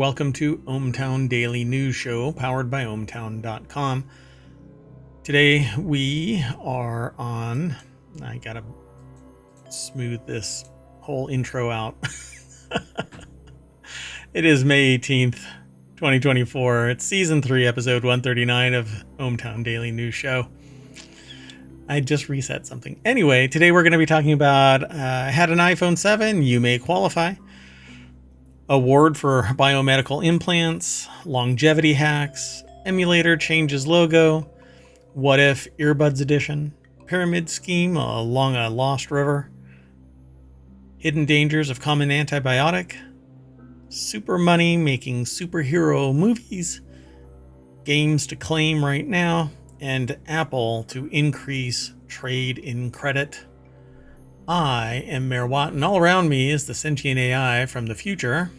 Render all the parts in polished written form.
Welcome to ohmTown Daily News Show, powered by ohmTown.com. Today we are on, I gotta smooth this whole intro out. It is May 18th, 2024. It's Season 3, Episode 139 of ohmTown Daily News Show. I just reset something. Anyway, today we're going to be talking about, had an iPhone 7, you may qualify. Award for biomedical implants, longevity hacks, Emulator changes logo, what if Earbuds edition, pyramid scheme along a lost river, hidden dangers of common antibiotic, super money making superhero movies, games to claim right now, and Apple to increase trade in credit. I am Mayor Watt, and all around me is the sentient AI from the future.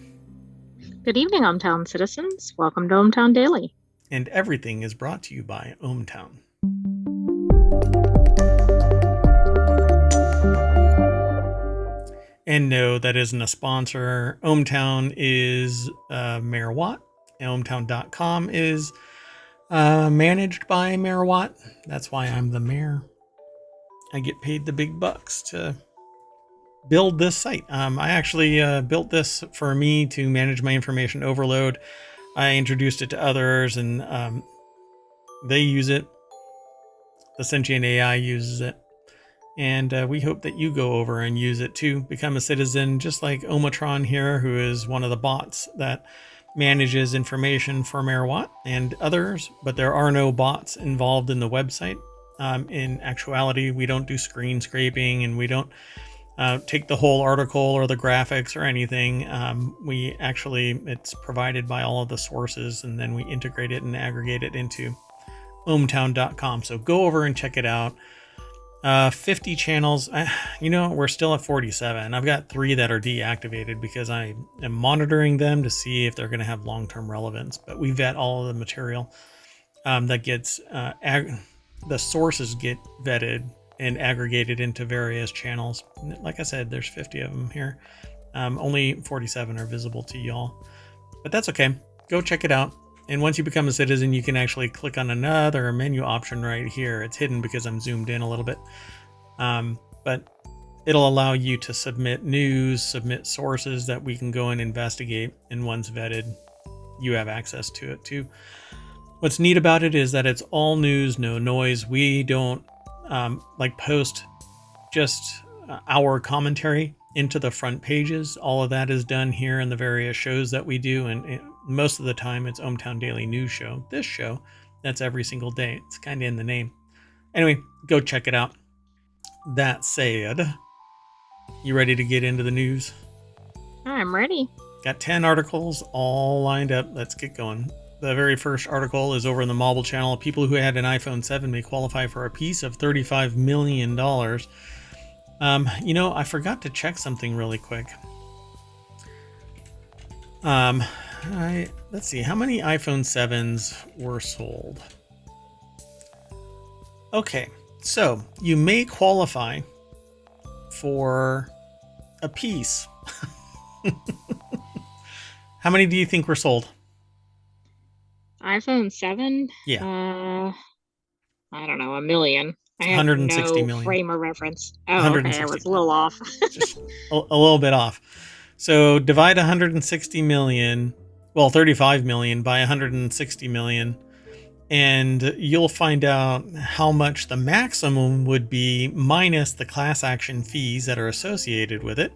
Good evening, ohmTown citizens. Welcome to ohmTown Daily. And everything is brought to you by ohmTown. And no, that isn't a sponsor. ohmTown is Mayor Watt. ohmTown.com is managed by Mayor Watt. That's why I'm the mayor. I get paid the big bucks to build this site. I actually built this for me to manage my information overload. I introduced it to others, and they use it. The sentient AI uses it. And we hope that you go over and use it too. Become a citizen, just like ohmTown here, who is one of the bots that manages information for Mayor Watt and others. But there are no bots involved in the website. In actuality, we don't do screen scraping, and we don't take the whole article or the graphics or anything. It's provided by all of the sources, and then we integrate it and aggregate it into ohmTown.com. So go over and check it out. 50 channels. We're still at 47. I've got 3 that are deactivated because I am monitoring them to see if they're going to have long-term relevance. But we vet all of the material that gets the sources get vetted and aggregated into various channels. Like I said, there's 50 of them here. Only 47 are visible to y'all, but that's okay. Go check it out. And once you become a citizen, you can actually click on another menu option right here. It's hidden because I'm zoomed in a little bit. But it'll allow you to submit news, submit sources that we can go and investigate. And once vetted, you have access to it too. What's neat about it is that it's all news, no noise. We don't post just our commentary into the front pages. All of that is done here in the various shows that we do, and most of the time it's ohmTown Daily News Show. This show, that's every single day. It's kind of in the name. Anyway, go check it out. That said, you ready to get into the news? I'm ready. Got 10 articles all lined up. Let's get going. The very first article is over in the mobile channel. People who had an iPhone 7 may qualify for a piece of $35 million. I forgot to check something really quick. Let's see, how many iPhone 7s were sold? Okay, so you may qualify for a piece. How many do you think were sold? iPhone 7? Yeah. I don't know, 1 million. I have 160 no million. Frame of reference. Oh, okay, I was a little off. Just a little bit off. So divide 160 million, 35 million by 160 million, and you'll find out how much the maximum would be minus the class action fees that are associated with it.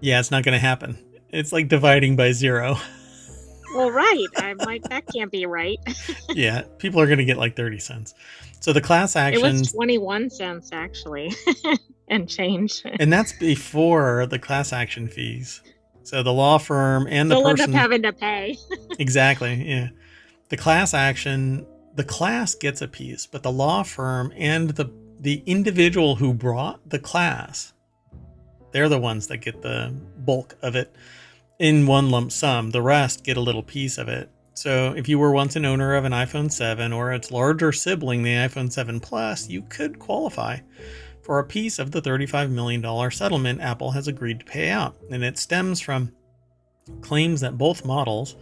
Yeah, it's not going to happen. It's like dividing by 0. Well, right. I'm like, that can't be right. Yeah, people are going to get like 30 cents. So the class action... It was 21 cents, actually, and change. And that's before the class action fees. So the law firm and the person... They'll end up having to pay. Exactly, yeah. The class action, the class gets a piece, but the law firm and the individual who brought the class, they're the ones that get the bulk of it in one lump sum. The rest get a little piece of it. So if you were once an owner of an iPhone 7 or its larger sibling, the iPhone 7 Plus, you could qualify for a piece of the $35 million settlement Apple has agreed to pay out. And it stems from claims that both models,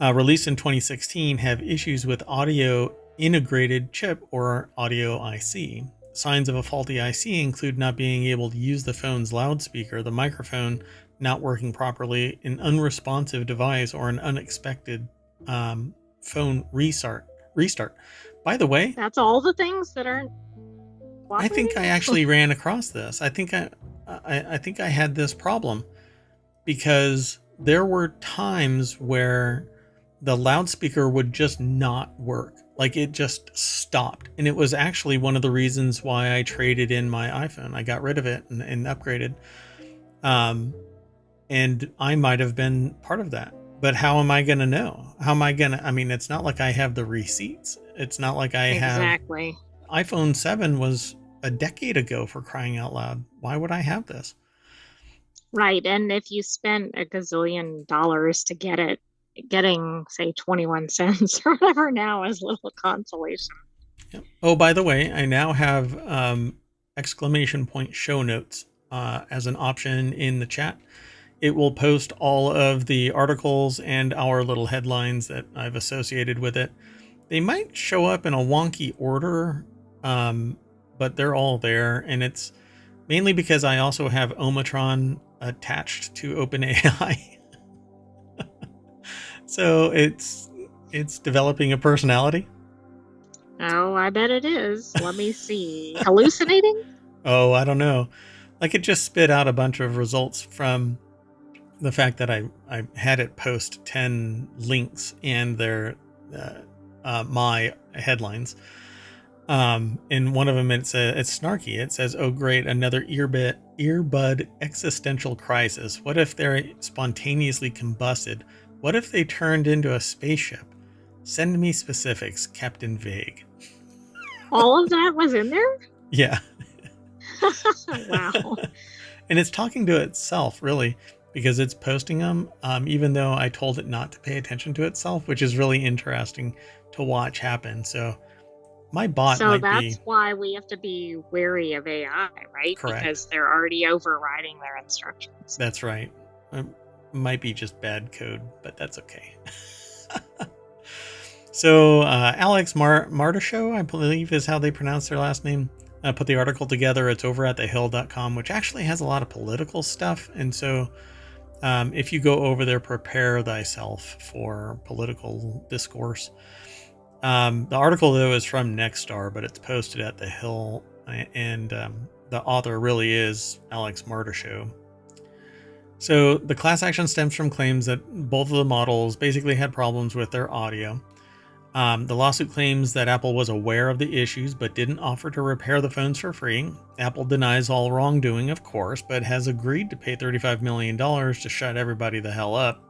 released in 2016, have issues with audio integrated chip or audio IC. Signs of a faulty IC include not being able to use the phone's loudspeaker, the microphone not working properly, an unresponsive device, or an unexpected phone restart. By the way, That's all the things that aren't I think cooperating? I actually ran across this. I think I had this problem because there were times where the loudspeaker would just not work. Like it just stopped. And it was actually one of the reasons why I traded in my iPhone. I got rid of it and upgraded. And I might have been part of that. But how am I going to know? How am I going to? I mean, it's not like I have the receipts. It's not like I have. Exactly. iPhone 7 was a decade ago, for crying out loud. Why would I have this? Right. And if you spent a gazillion dollars to get it, getting, say, 21 cents or whatever now is little consolation. Yep. Oh, by the way, I now have exclamation point show notes as an option in the chat. It will post all of the articles and our little headlines that I've associated with it. They might show up in a wonky order, but they're all there. And it's mainly because I also have ohmTown attached to OpenAI. So it's developing a personality. Oh, I bet it is. Let me see. Hallucinating? Oh, I don't know. Like it just spit out a bunch of results from the fact that I had it post 10 links and their my headlines. In one of them it's snarky. It says, "Oh great, another earbud existential crisis. What if they're spontaneously combusted? What if they turned into a spaceship? Send me specifics, Captain Vague." All of that was in there? Yeah. Wow. And it's talking to itself, really, because it's posting them, even though I told it not to pay attention to itself, which is really interesting to watch happen. So my bot So might be that's why we have to be wary of AI, right? correct. Because they're already overriding their instructions. That's right. It might be just bad code, but that's okay. So Alex Martishow, I believe is how they pronounce their last name, put the article together. It's over at thehill.com, which actually has a lot of political stuff. And so if you go over there, prepare thyself for political discourse. The article, though, is from Nexstar, but it's posted at The Hill, and the author really is Alex Martishow. So the class action stems from claims that both of the models basically had problems with their audio. The lawsuit claims that Apple was aware of the issues but didn't offer to repair the phones for free. Apple denies all wrongdoing, of course, but has agreed to pay $35 million to shut everybody the hell up.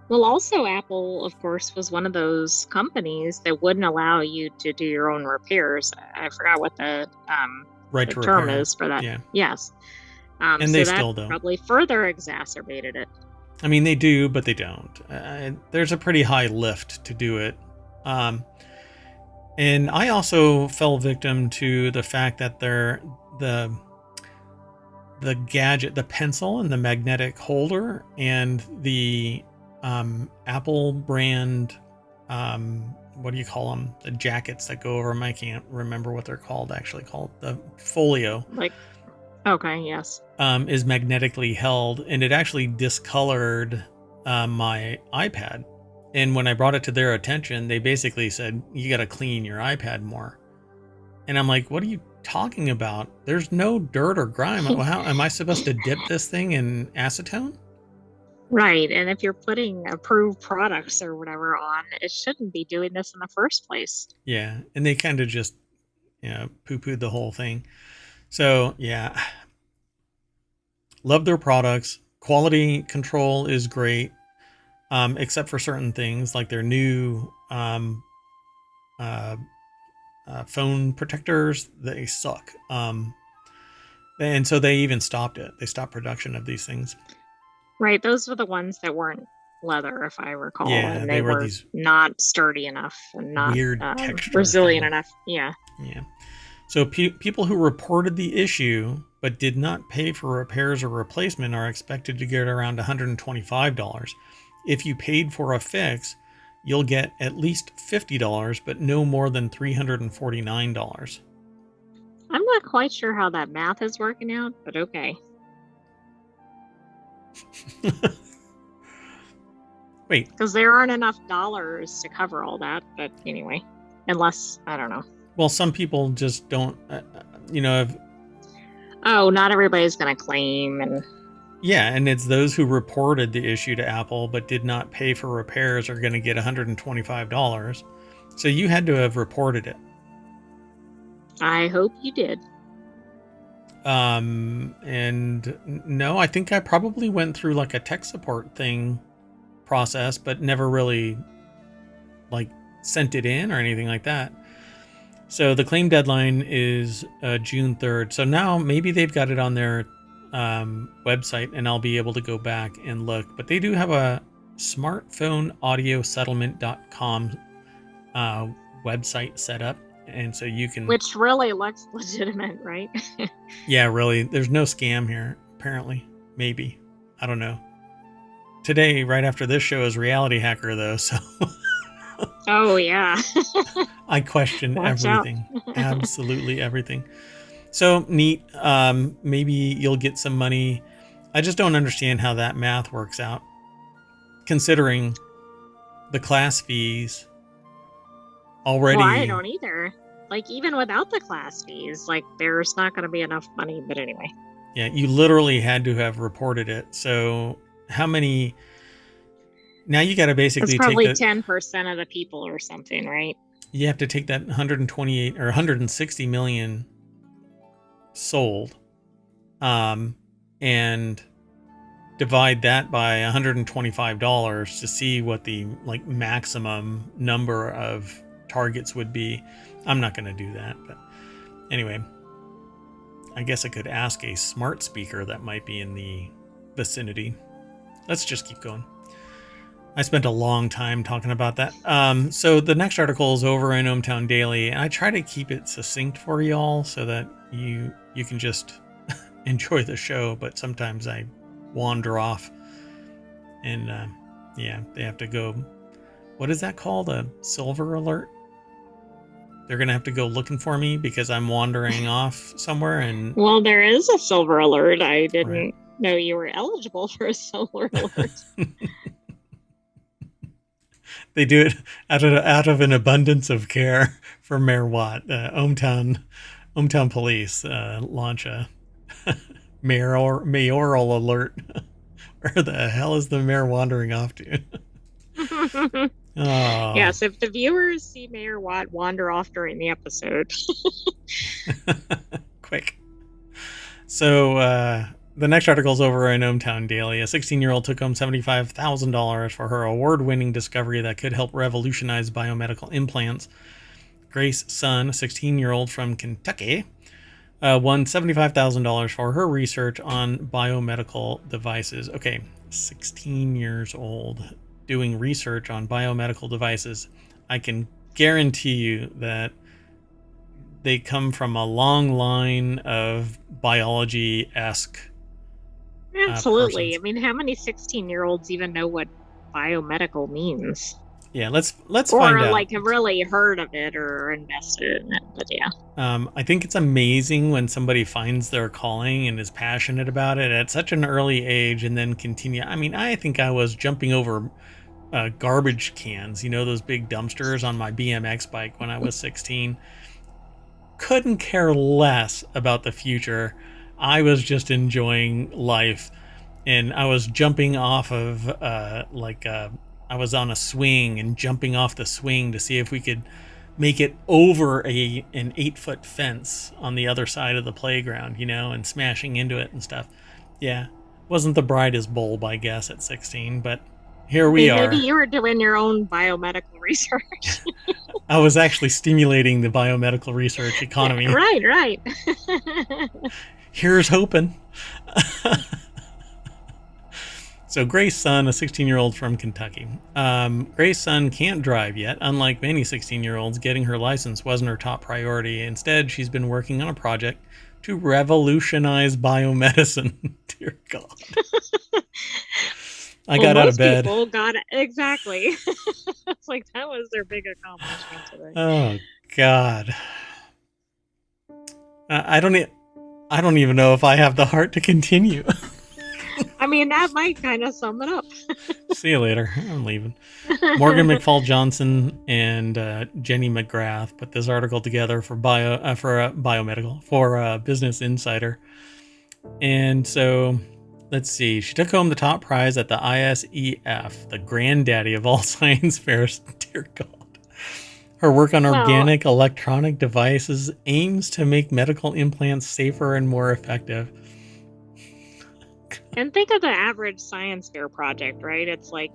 Well, also, Apple, of course, was one of those companies that wouldn't allow you to do your own repairs. I forgot what the Right to term repair. is for that. Yeah. Yes. And so they that still don't. probably further exacerbated it. I mean, they do, but they don't. There's a pretty high lift to do it. And I also fell victim to the fact that the gadget, the pencil and the magnetic holder and the Apple brand, what do you call them? The jackets that go over them. I can't remember what they're called, the folio. Like, okay, yes. Is magnetically held, and it actually discolored my iPad. And when I brought it to their attention, they basically said, "You got to clean your iPad more." And I'm like, "What are you talking about? There's no dirt or grime. How am I supposed to dip this thing in acetone?" Right. And if you're putting approved products or whatever on, it shouldn't be doing this in the first place. Yeah, and they kind of just, poo-pooed the whole thing. So yeah, love their products. Quality control is great, except for certain things like their new phone protectors. They suck. And so they even stopped it. They stopped production of these things. Right. Those were the ones that weren't leather, if I recall. Yeah, and they were were these not sturdy enough and not weird texture resilient thing. enough. Yeah. Yeah. So people who reported the issue but did not pay for repairs or replacement are expected to get around $125. If you paid for a fix, you'll get at least $50, but no more than $349. I'm not quite sure how that math is working out, but okay. Wait. Because there aren't enough dollars to cover all that, but anyway, unless, I don't know. Well, some people just don't, Oh, not everybody's going to claim. And yeah, and it's those who reported the issue to Apple but did not pay for repairs are going to get $125. So you had to have reported it. I hope you did. And no, I think I probably went through like a tech support thing process, but never really like sent it in or anything like that. So the claim deadline is June 3rd. So now maybe they've got it on their website and I'll be able to go back and look. But they do have a smartphoneaudiosettlement.com website set up. And so you can... Which really looks legitimate, right? Yeah, really. There's no scam here, apparently. Maybe. I don't know. Today, right after this show, is Reality Hacker, though, so... Oh, yeah. I question Watch everything. Absolutely everything. So, neat. Maybe you'll get some money. I just don't understand how that math works out. Considering the class fees already... Well, I don't either. Like, even without the class fees, like, there's not going to be enough money, but anyway. Yeah, you literally had to have reported it. So, how many... Now you got to basically take... It's probably take 10% of the people or something, right? You have to take that 128 or 160 million sold and divide that by $125 to see what the like maximum number of targets would be. I'm not going to do that, but anyway, I guess I could ask a smart speaker that might be in the vicinity. Let's just keep going. I spent a long time talking about that. So the next article is over in ohmTown Daily, and I try to keep it succinct for y'all so that you can just enjoy the show, but sometimes I wander off and yeah, they have to go. What is that called? A silver alert? They're going to have to go looking for me because I'm wandering off somewhere. And well, there is a silver alert. I didn't know you were eligible for a silver alert. They do it out of an abundance of care for Mayor Watt. ohmTown Police launch a mayoral alert. Where the hell is the mayor wandering off to? Oh. Yes, if the viewers see Mayor Watt wander off during the episode. Quick. So the next article is over in ohmTown Daily. A 16-year-old took home $75,000 for her award-winning discovery that could help revolutionize biomedical implants. Grace Sun, a 16-year-old from Kentucky, won $75,000 for her research on biomedical devices. Okay, 16 years old doing research on biomedical devices. I can guarantee you that they come from a long line of biology-esque Absolutely. persons. I mean, how many 16-year-olds even know what biomedical means? Yeah, let's find out. Or like have really heard of it or invested in it, but yeah. I think it's amazing when somebody finds their calling and is passionate about it at such an early age and then continue. I mean, I think I was jumping over garbage cans, those big dumpsters on my BMX bike when I was 16. Couldn't care less about the future. I was just enjoying life, and I was jumping off of I was on a swing and jumping off the swing to see if we could make it over an 8-foot fence on the other side of the playground, and smashing into it and stuff. Yeah, wasn't the brightest bulb, I guess, at 16, but here we are. Maybe you were doing your own biomedical research. I was actually stimulating the biomedical research economy. Yeah, right. Here's hoping. So Grace's son, a 16-year-old from Kentucky. Grace's son can't drive yet. Unlike many 16-year-olds, getting her license wasn't her top priority. Instead, she's been working on a project to revolutionize biomedicine. Dear God. I Well, got out of most bed. people got it. Exactly. It's like that was their big accomplishment today. Oh God. I don't. I don't even know if I have the heart to continue. I mean, that might kind of sum it up. See you later. I'm leaving. Morgan McFall Johnson and Jenny McGrath put this article together for Biomedical for Business Insider. And so, let's see. She took home the top prize at the ISEF, the granddaddy of all science fairs. Dear God. Her work on Well, organic electronic devices aims to make medical implants safer and more effective. and think of the average science fair project, right? It's like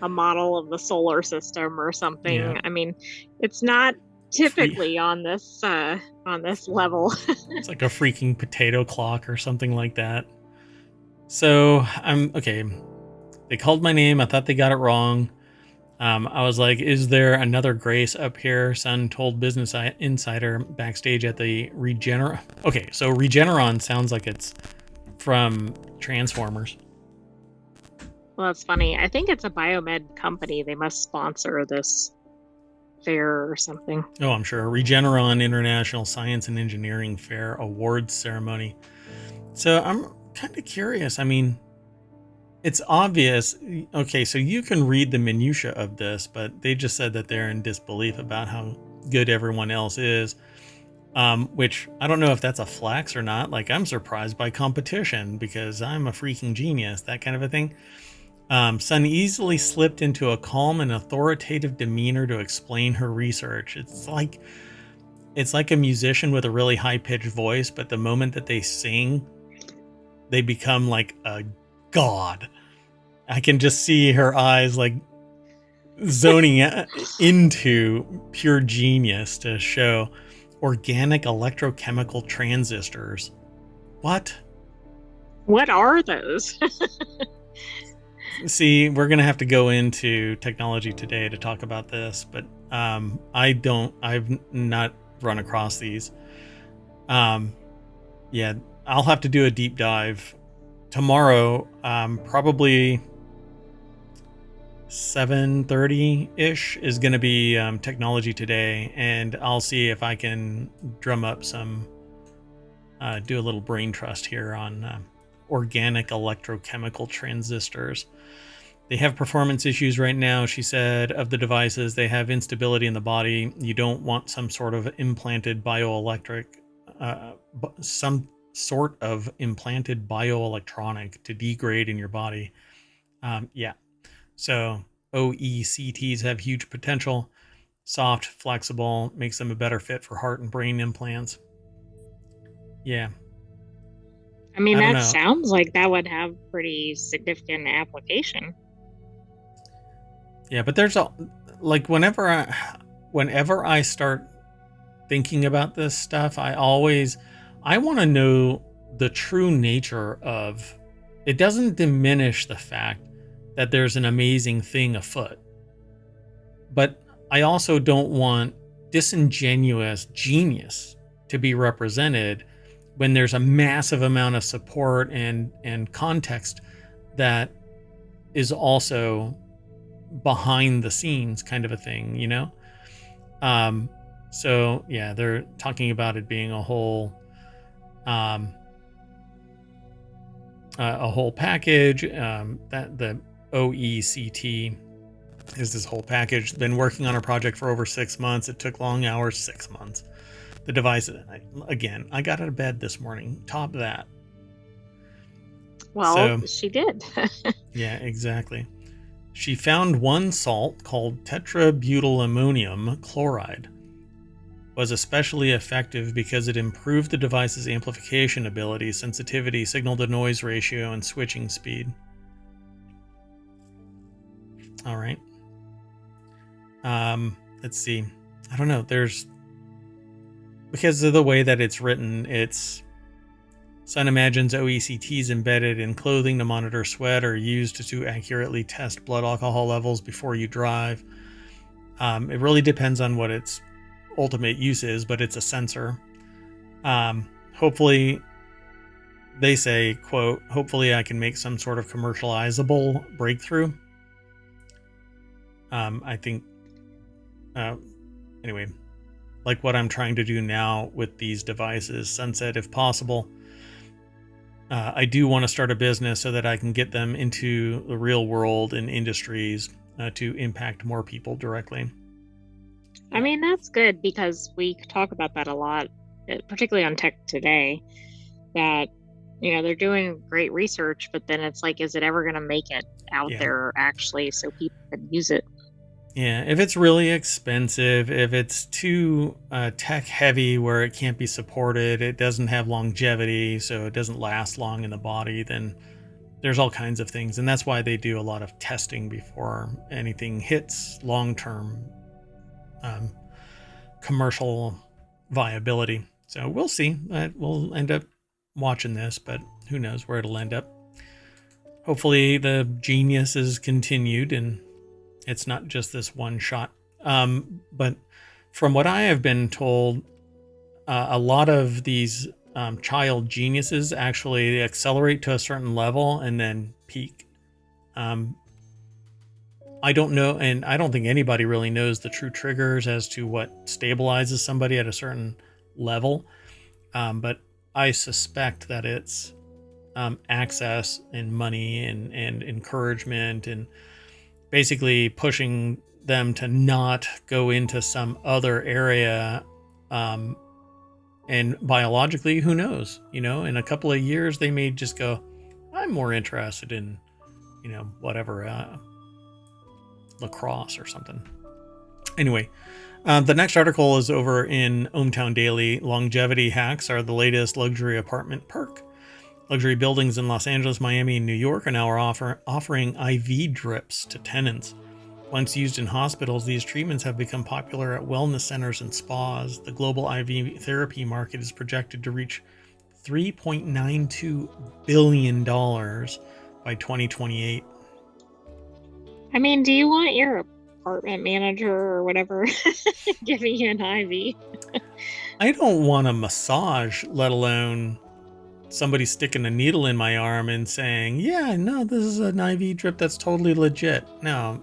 a model of the solar system or Yeah, something. I mean, it's not free. typically on this level. It's like a freaking potato clock or something like that. So I'm okay. They called my name. I thought they got it wrong. I was like, "Is there another Grace up here?" Son told Business Insider backstage at the Regeneron. Okay, so Regeneron sounds like it's from Transformers. Well, it's funny. I think it's a biomed company. They must sponsor this fair or something. Oh, I'm sure. Regeneron International Science and Engineering Fair Awards Ceremony. So I'm kind of curious. I mean, it's obvious. Okay, so you can read the minutia of this, but they just said that they're in disbelief about how good everyone else is. Which I don't know if that's a flex or not. Like, I'm surprised by competition because I'm a freaking genius, that kind of a thing. Sun easily slipped into a calm and authoritative demeanor to explain her research. It's like a musician with a really high-pitched voice, but the moment that they sing, they become like a god. I can just see her eyes like zoning into pure genius to show organic electrochemical transistors. What? What are those? See, we're gonna have to go into technology today to talk about this, but I've not run across these. Um, yeah, I'll have to do a deep dive tomorrow. Probably 7:30 ish is going to be technology today, and I'll see if I can drum up some, do a little brain trust here on organic electrochemical transistors. They have performance issues right now, she said, of the devices. They have instability in the body. You don't want some sort of implanted bioelectric, some sort of implanted bioelectronic to degrade in your body. Yeah. So OECTs have huge potential. Soft, flexible, makes them a better fit for heart and brain implants. Yeah. I mean, I don't that know. sounds like that would have pretty significant application. Yeah, but there's a like whenever I start thinking about this stuff, I want to know the true nature of it. Doesn't diminish the fact that there's an amazing thing afoot, but I also don't want disingenuous genius to be represented when there's a massive amount of support and context that is also behind the scenes kind of a thing, you know? Um, so yeah, they're talking about it being um, a whole package. That the OECT is this whole package. Been working on a project for over 6 months. It took long hours, 6 months. The device, again, I got out of bed this morning. Top that. Well, So she did. yeah, exactly. She found one salt called tetrabutylammonium chloride was especially effective because it improved the device's amplification ability, sensitivity, signal-to-noise ratio, and switching speed. All right. Let's see. I don't know. There's because of the way that it's written, it's Sun imagines OECTs embedded in clothing to monitor sweat or used to accurately test blood alcohol levels before you drive. It really depends on what its ultimate use is, but it's a sensor. Hopefully, they say, quote, hopefully I can make some sort of commercializable breakthrough. I think, anyway, like what I'm trying to do now with these devices, sunset if possible. I do want to start a business so that I can get them into the real world and industries to impact more people directly. I mean, that's good because we talk about that a lot, particularly on Tech Today, that, they're doing great research, but then it's like, is it ever going to make it out Yeah. there actually so people can use it? Yeah, if it's really expensive, if it's too tech heavy where it can't be supported, it doesn't have longevity, so it doesn't last long in the body, then there's all kinds of things. And that's why they do a lot of testing before anything hits long-term commercial viability. So we'll see. We'll end up watching this, but who knows where it'll end up. Hopefully the genius is continued and it's not just this one shot. But from what I have been told, a lot of these child geniuses actually accelerate to a certain level and then peak. I don't know, and I don't think anybody really knows the true triggers as to what stabilizes somebody at a certain level. But I suspect that it's access and money and encouragement and basically pushing them to not go into some other area. And biologically, who knows? In a couple of years, they may just go, I'm more interested in, whatever, lacrosse or something. Anyway, the next article is over in ohmTown Daily. Longevity hacks are the latest luxury apartment perk. Luxury buildings in Los Angeles, Miami, and New York are now offering IV drips to tenants. Once used in hospitals, these treatments have become popular at wellness centers and spas. The global IV therapy market is projected to reach $3.92 billion by 2028. I mean, do you want your apartment manager or whatever giving you an IV? I don't want a massage, let alone somebody sticking a needle in my arm and saying, yeah, no, this is an IV drip that's totally legit. No,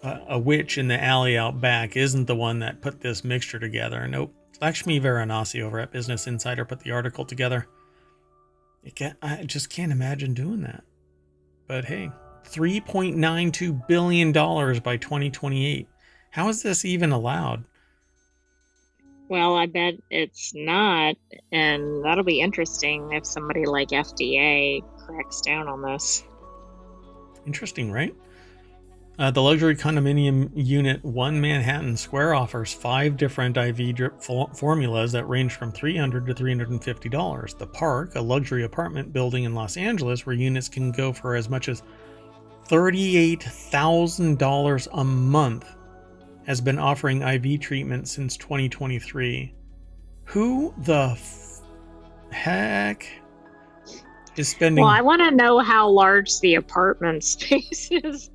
a witch in the alley out back isn't the one that put this mixture together. Nope. Lakshmi Varanasi over at Business Insider put the article together. I just can't imagine doing that. But hey, $3.92 billion by 2028. How is this even allowed? Well, I bet it's not, and that'll be interesting if somebody like FDA cracks down on this. Interesting, right? The luxury condominium unit 1 Manhattan Square offers 5 different IV drip formulas that range from $300 to $350. The Park, a luxury apartment building in Los Angeles where units can go for as much as $38,000 a month, has been offering IV treatment since 2023. Who the heck is spending? Well, I want to know how large the apartment space is.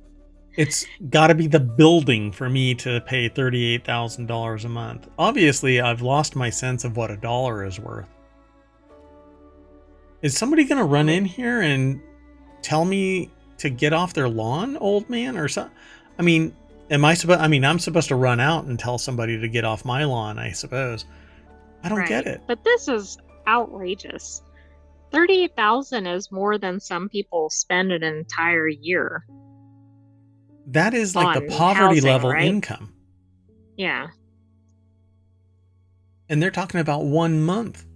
It's got to be the building for me to pay $38,000 a month. Obviously, I've lost my sense of what a dollar is worth. Is somebody going to run in here and tell me to get off their lawn, old man, or something? I mean, I'm supposed to run out and tell somebody to get off my lawn, I suppose. I don't get it. But this is outrageous. 38,000 is more than some people spend an entire year. That is like the poverty housing, level right? income. Yeah. And they're talking about 1 month.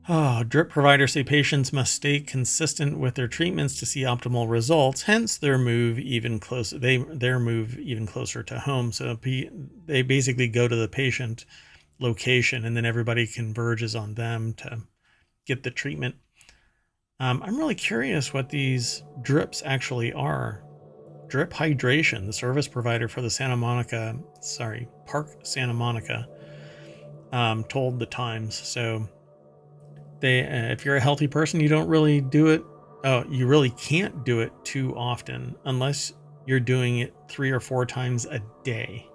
Oh, drip providers say patients must stay consistent with their treatments to see optimal results. Hence, their move even closer. Their move even closer to home. So they basically go to the patient location, and then everybody converges on them to get the treatment. I'm really curious what these drips actually are. Drip Hydration, the service provider for the Park Santa Monica, told the Times. So they, if you're a healthy person, you don't really do it. Oh, you really can't do it too often unless you're doing it 3 or 4 times a day.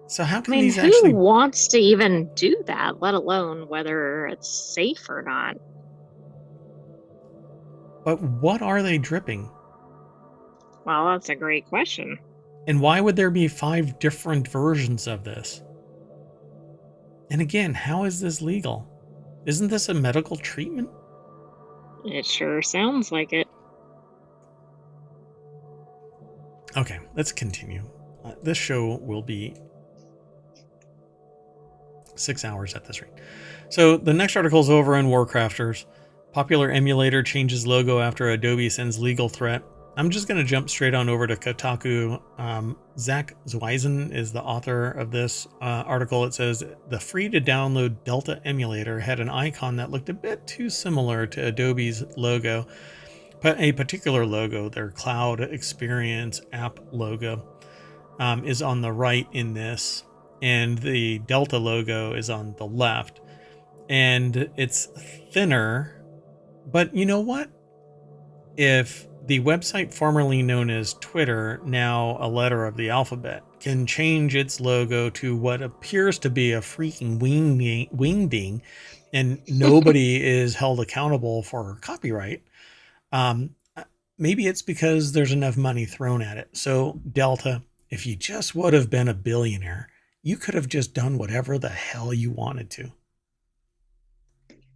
So how I can mean, these who actually? wants to even do that, let alone whether it's safe or not? But what are they dripping? Well, that's a great question. And why would there be 5 different versions of this? And again, how is this legal? Isn't this a medical treatment? It sure sounds like it. Okay, let's continue. This show will be 6 hours at this rate. So the next article is over in Warcrafters. Popular emulator changes logo after Adobe sends legal threat. I'm just going to jump straight on over to Kotaku. Zach Zweisen is the author of this article. It says the free to download Delta emulator had an icon that looked a bit too similar to Adobe's logo, but a particular logo, their Cloud Experience app logo, is on the right in this, and the Delta logo is on the left. And it's thinner, but you know what? If the website formerly known as Twitter, now a letter of the alphabet, can change its logo to what appears to be a freaking wingding, and nobody is held accountable for copyright, um, maybe it's because there's enough money thrown at it. So, Delta, if you just would have been a billionaire, you could have just done whatever the hell you wanted to.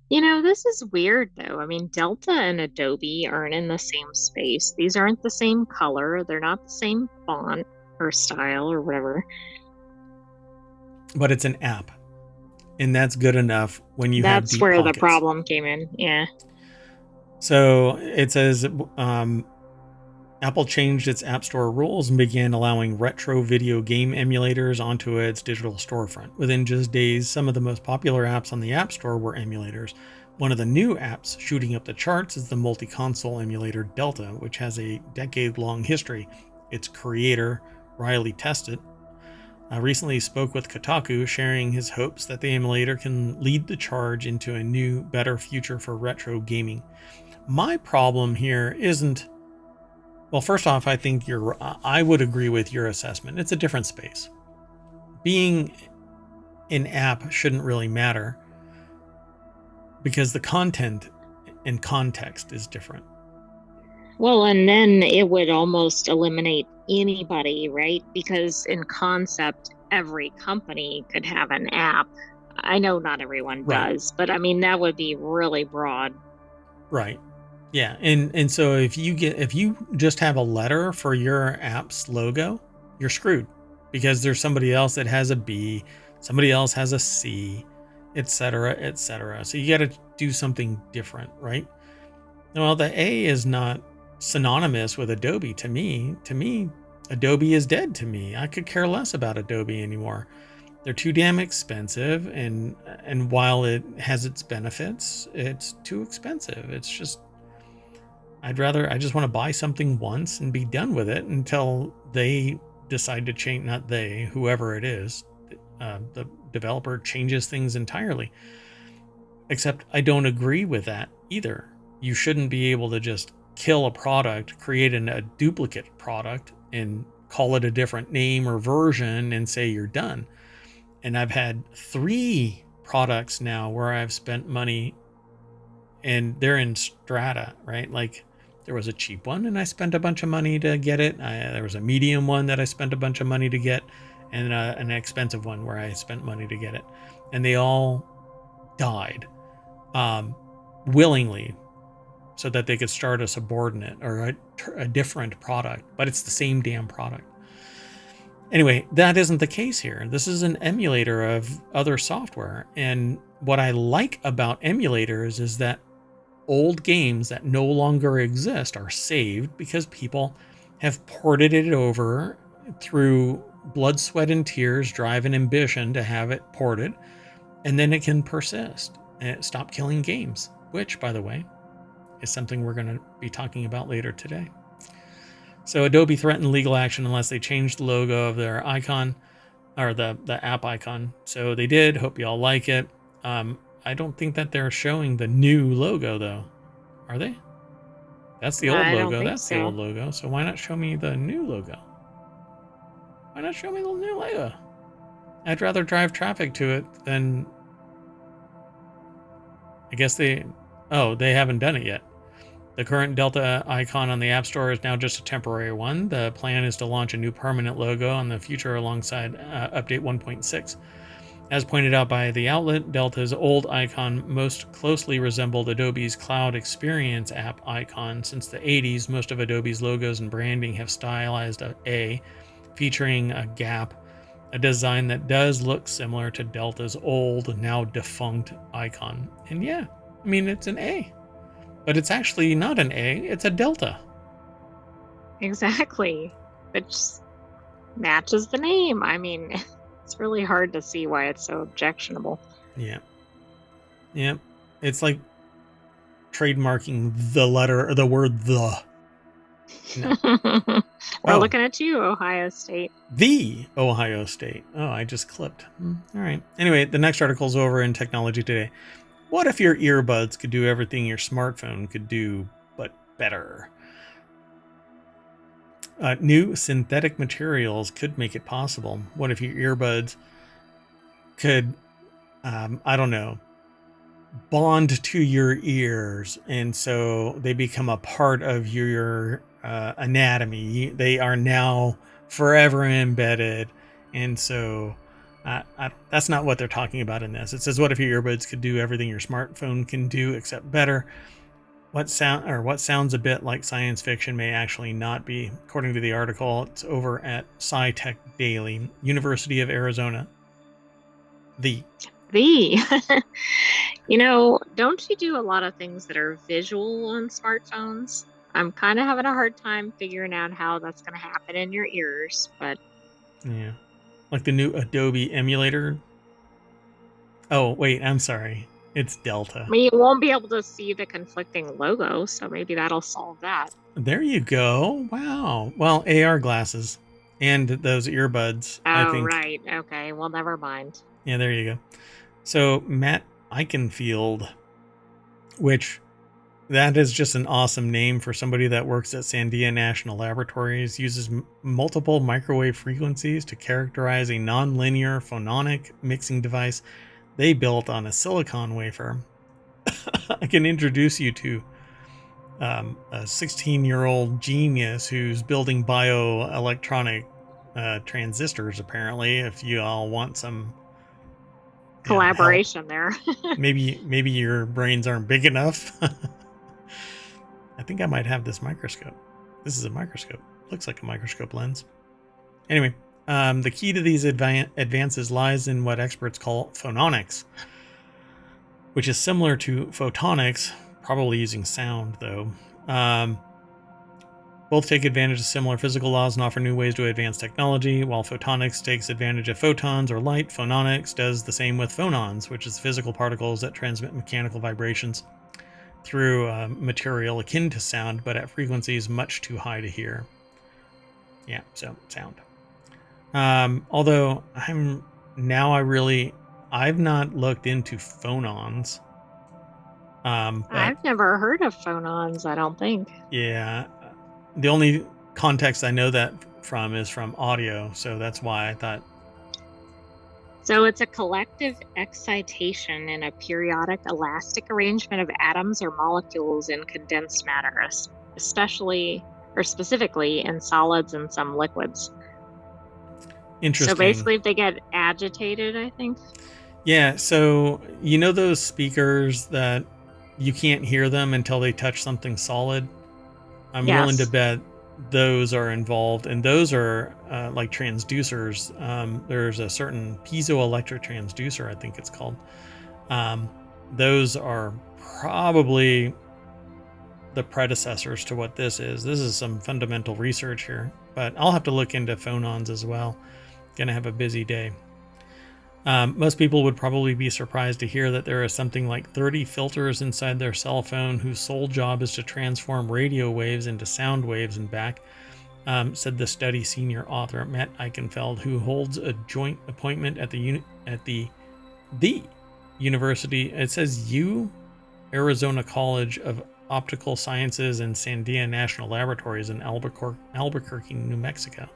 You know, this is weird though. I mean, Delta and Adobe aren't in the same space. These aren't the same color. They're not the same font or style or whatever. But it's an app, and that's good enough when you have That's deep where the pockets. problem came in. Yeah. So it says Apple changed its App Store rules and began allowing retro video game emulators onto its digital storefront. Within just days, some of the most popular apps on the App Store were emulators. One of the new apps shooting up the charts is the multi-console emulator Delta, which has a decade-long history. Its creator, Riley Testit, recently spoke with Kotaku, sharing his hopes that the emulator can lead the charge into a new, better future for retro gaming. My problem here isn't, well, first off, I would agree with your assessment. It's a different space. Being an app shouldn't really matter because the content and context is different. Well, and then it would almost eliminate anybody, right? Because in concept, every company could have an app. I know not everyone Right. does, but I mean, that would be really broad. Right. Yeah. And so if you just have a letter for your app's logo, you're screwed because there's somebody else that has a B, somebody else has a C, etc., etc. So you got to do something different, right? Well, the A is not synonymous with Adobe to me. To me, Adobe is dead to me. I could care less about Adobe anymore. They're too damn expensive, and while it has its benefits, it's too expensive. It's just, I just want to buy something once and be done with it until they decide to change, not they, whoever it is, the developer changes things entirely. Except I don't agree with that either. You shouldn't be able to just kill a product, create a duplicate product, and call it a different name or version and say you're done. And I've had 3 products now where I've spent money and they're in strata, right? Like there was a cheap one and I spent a bunch of money to get it. There was a medium one that I spent a bunch of money to get, and an expensive one where I spent money to get it. And they all died willingly so that they could start a subordinate or a different product, but it's the same damn product. Anyway, that isn't the case here. This is an emulator of other software. And what I like about emulators is that old games that no longer exist are saved because people have ported it over through blood, sweat, and tears, drive, and ambition to have it ported. And then it can persist and stop killing games, which, by the way, is something we're going to be talking about later today. So Adobe threatened legal action unless they change the logo of their icon. or the app icon. So they did. Hope you all like it. I don't think that they're showing the new logo though. Are they? That's the old I don't logo. think That's the old so. logo. So why not show me the new logo? Why not show me the new logo? I'd rather drive traffic to it than. I guess they. Oh, they haven't done it yet. The current Delta icon on the App Store is now just a temporary one. The plan is to launch a new permanent logo on the future alongside Update 1.6. As pointed out by the outlet, Delta's old icon most closely resembled Adobe's Cloud Experience app icon. Since the 80s, most of Adobe's logos and branding have stylized a A, featuring a gap, a design that does look similar to Delta's old, now defunct icon. And yeah, I mean, it's an A. But it's actually not an A, it's a delta. Exactly. Which matches the name. I mean, it's really hard to see why it's so objectionable. Yeah. Yeah. It's like trademarking the letter or the word the. No. We're Oh, looking at you, Ohio State. the Ohio State. Oh, I just clipped. All right. Anyway, the next article is over in Technology Today. What if your earbuds could do everything your smartphone could do, but better? New synthetic materials could make it possible. What if your earbuds could, I don't know, bond to your ears, and so they become a part of your anatomy? They are now forever embedded, and so that's not what they're talking about in this. It says, what if your earbuds could do everything your smartphone can do except better? What sounds a bit like science fiction may actually not be. According to the article, it's over at SciTech Daily, University of Arizona. The The. Don't you do a lot of things that are visual on smartphones? I'm kind of having a hard time figuring out how that's going to happen in your ears, but Yeah, like the new Adobe Emulator. Oh wait, I'm sorry, it's I Delta. mean, you won't be able to see the conflicting logo, so maybe that'll solve that. There you go. Wow. Well, AR glasses and those earbuds, I Oh, think. right. Okay. Well, never mind. Yeah, there you go. So Matt Eichenfield, which that is just an awesome name for somebody that works at Sandia National Laboratories, uses multiple microwave frequencies to characterize a nonlinear phononic mixing device they built on a silicon wafer. I can introduce you to a 16-year-old genius who's building bioelectronic transistors, apparently, if you all want some help. Collaboration there. Maybe your brains aren't big enough. I think I might have this microscope. This is a microscope. Looks like a microscope lens. Anyway, the key to these advances lies in what experts call phononics, which is similar to photonics, probably using sound though. Both take advantage of similar physical laws and offer new ways to advance technology. While photonics takes advantage of photons or light, phononics does the same with phonons, which is physical particles that transmit mechanical vibrations through material akin to sound, but at frequencies much too high to hear. Yeah, so sound. Although I've not looked into phonons. But I've never heard of phonons, I don't think. yeah, the only context I know that from is from audio, so that's why I thought. So it's a collective excitation in a periodic elastic arrangement of atoms or molecules in condensed matter, especially or specifically in solids and some liquids. So Interesting. basically, if they get agitated, I think. Yeah, so you know those speakers that you can't hear them until they touch something solid? I'm willing to Yes. bet those are involved, and those are like transducers. There's a certain piezoelectric transducer, I think it's called. Um, those are probably the predecessors to what this is. This is some fundamental research here, but I'll have to look into phonons as well. Gonna have a busy day. Most people would probably be surprised to hear that there are something like 30 filters inside their cell phone whose sole job is to transform radio waves into sound waves and back. said the study senior author Matt Eichenfeld, who holds a joint appointment at the University. It says Arizona College of Optical Sciences and Sandia National Laboratories in Albuquerque, New Mexico.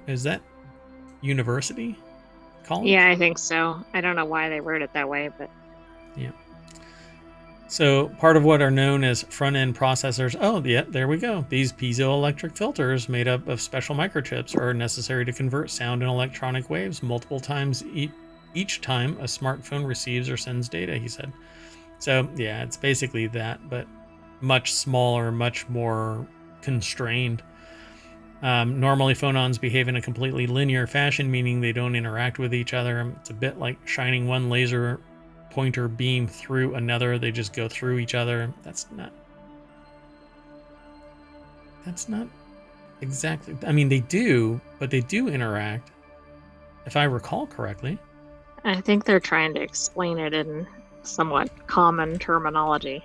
Is that university? College? Yeah, I think so. I don't know why they wrote it that way, but yeah. So part of what are known as front-end processors. Oh, yeah, there we go. These piezoelectric filters made up of special microchips are necessary to convert sound and electronic waves multiple times each time a smartphone receives or sends data, he said. So yeah, it's basically that, but much smaller, much more constrained. Normally, phonons behave in a completely linear fashion, meaning they don't interact with each other. It's a bit like shining one laser pointer beam through another. They just go through each other. That's not exactly. I mean, they do, but they do interact, if I recall correctly. I think they're trying to explain it in somewhat common terminology.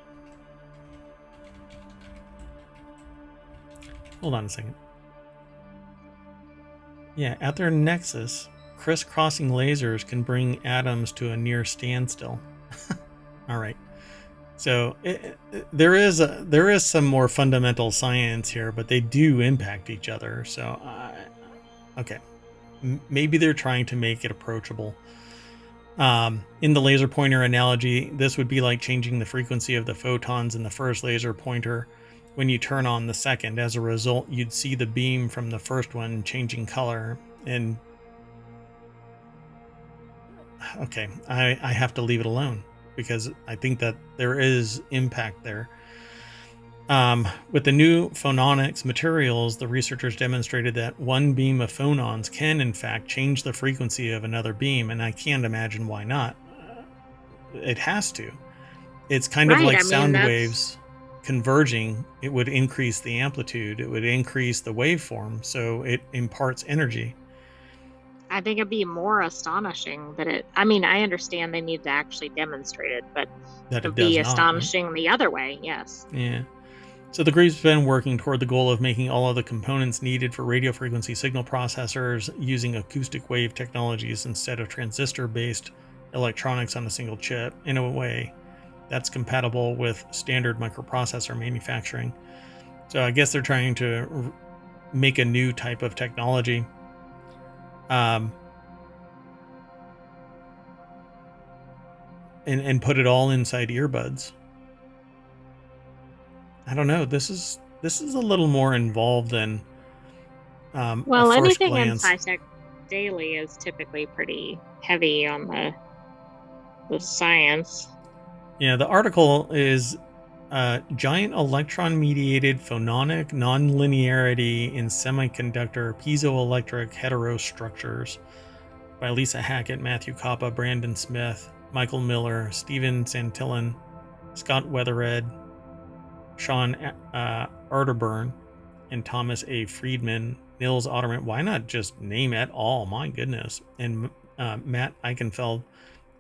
Hold on a second. Yeah, at their nexus, crisscrossing lasers can bring atoms to a near standstill. All right. So there is some more fundamental science here, but they do impact each other. So, okay, maybe they're trying to make it approachable. In the laser pointer analogy, this would be like changing the frequency of the photons in the first laser pointer when you turn on the second. As a result, you'd see the beam from the first one changing color. And okay, I have to leave it alone because I think that there is impact there. With the new phononics materials, the researchers demonstrated that one beam of phonons can, in fact, change the frequency of another beam, and I can't imagine why not. It has to. It's kind of Right. like I mean, sound that's, waves converging. It would increase the amplitude, it would increase the waveform, so it imparts energy. I think it'd be more astonishing that I mean, I understand they need to actually demonstrate it, but That it it'd does be not, right? astonishing the other way. Yes. Yeah. So the group's been working toward the goal of making all of the components needed for radio frequency signal processors using acoustic wave technologies instead of transistor-based electronics on a single chip in a way that's compatible with standard microprocessor manufacturing. So I guess they're trying to make a new type of technology. And put it all inside earbuds. I don't know. This is a little more involved than a Well, first anything in glance. SciTech Daily is typically pretty heavy on the science. Yeah, the article is giant electron-mediated phononic nonlinearity in semiconductor piezoelectric heterostructures by Lisa Hackett, Matthew Coppa, Brandon Smith, Michael Miller, Stephen Santillan, Scott Weathered, Sean Arterburn, and Thomas A. Friedman, Nils Otterman. Why not just name it all? My goodness. And Matt Eichenfeld.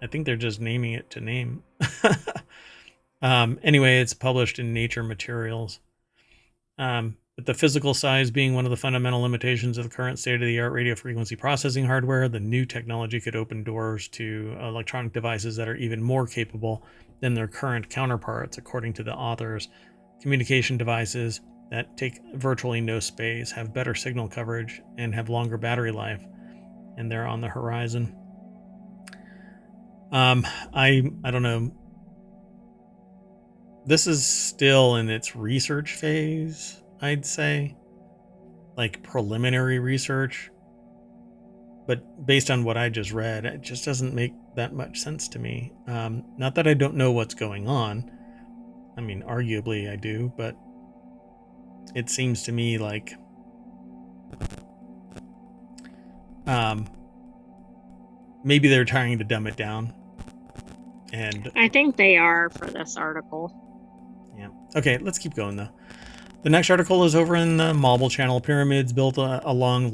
I think they're just naming it to name. Anyway, it's published in Nature Materials. But the physical size being one of the fundamental limitations of the current state-of-the-art radio frequency processing hardware, the new technology could open doors to electronic devices that are even more capable than their current counterparts, according to the authors. Communication devices that take virtually no space, have better signal coverage, and have longer battery life, and they're on the horizon. I don't know. This is still in its research phase, I'd say, like preliminary research. But based on what I just read, it just doesn't make that much sense to me. Not that I don't know what's going on. I mean, arguably I do, but it seems to me like maybe they're trying to dumb it down. And I think they are for this article. yeah. Okay, let's keep going though. The next article is over in the Marble Channel. Pyramids built along long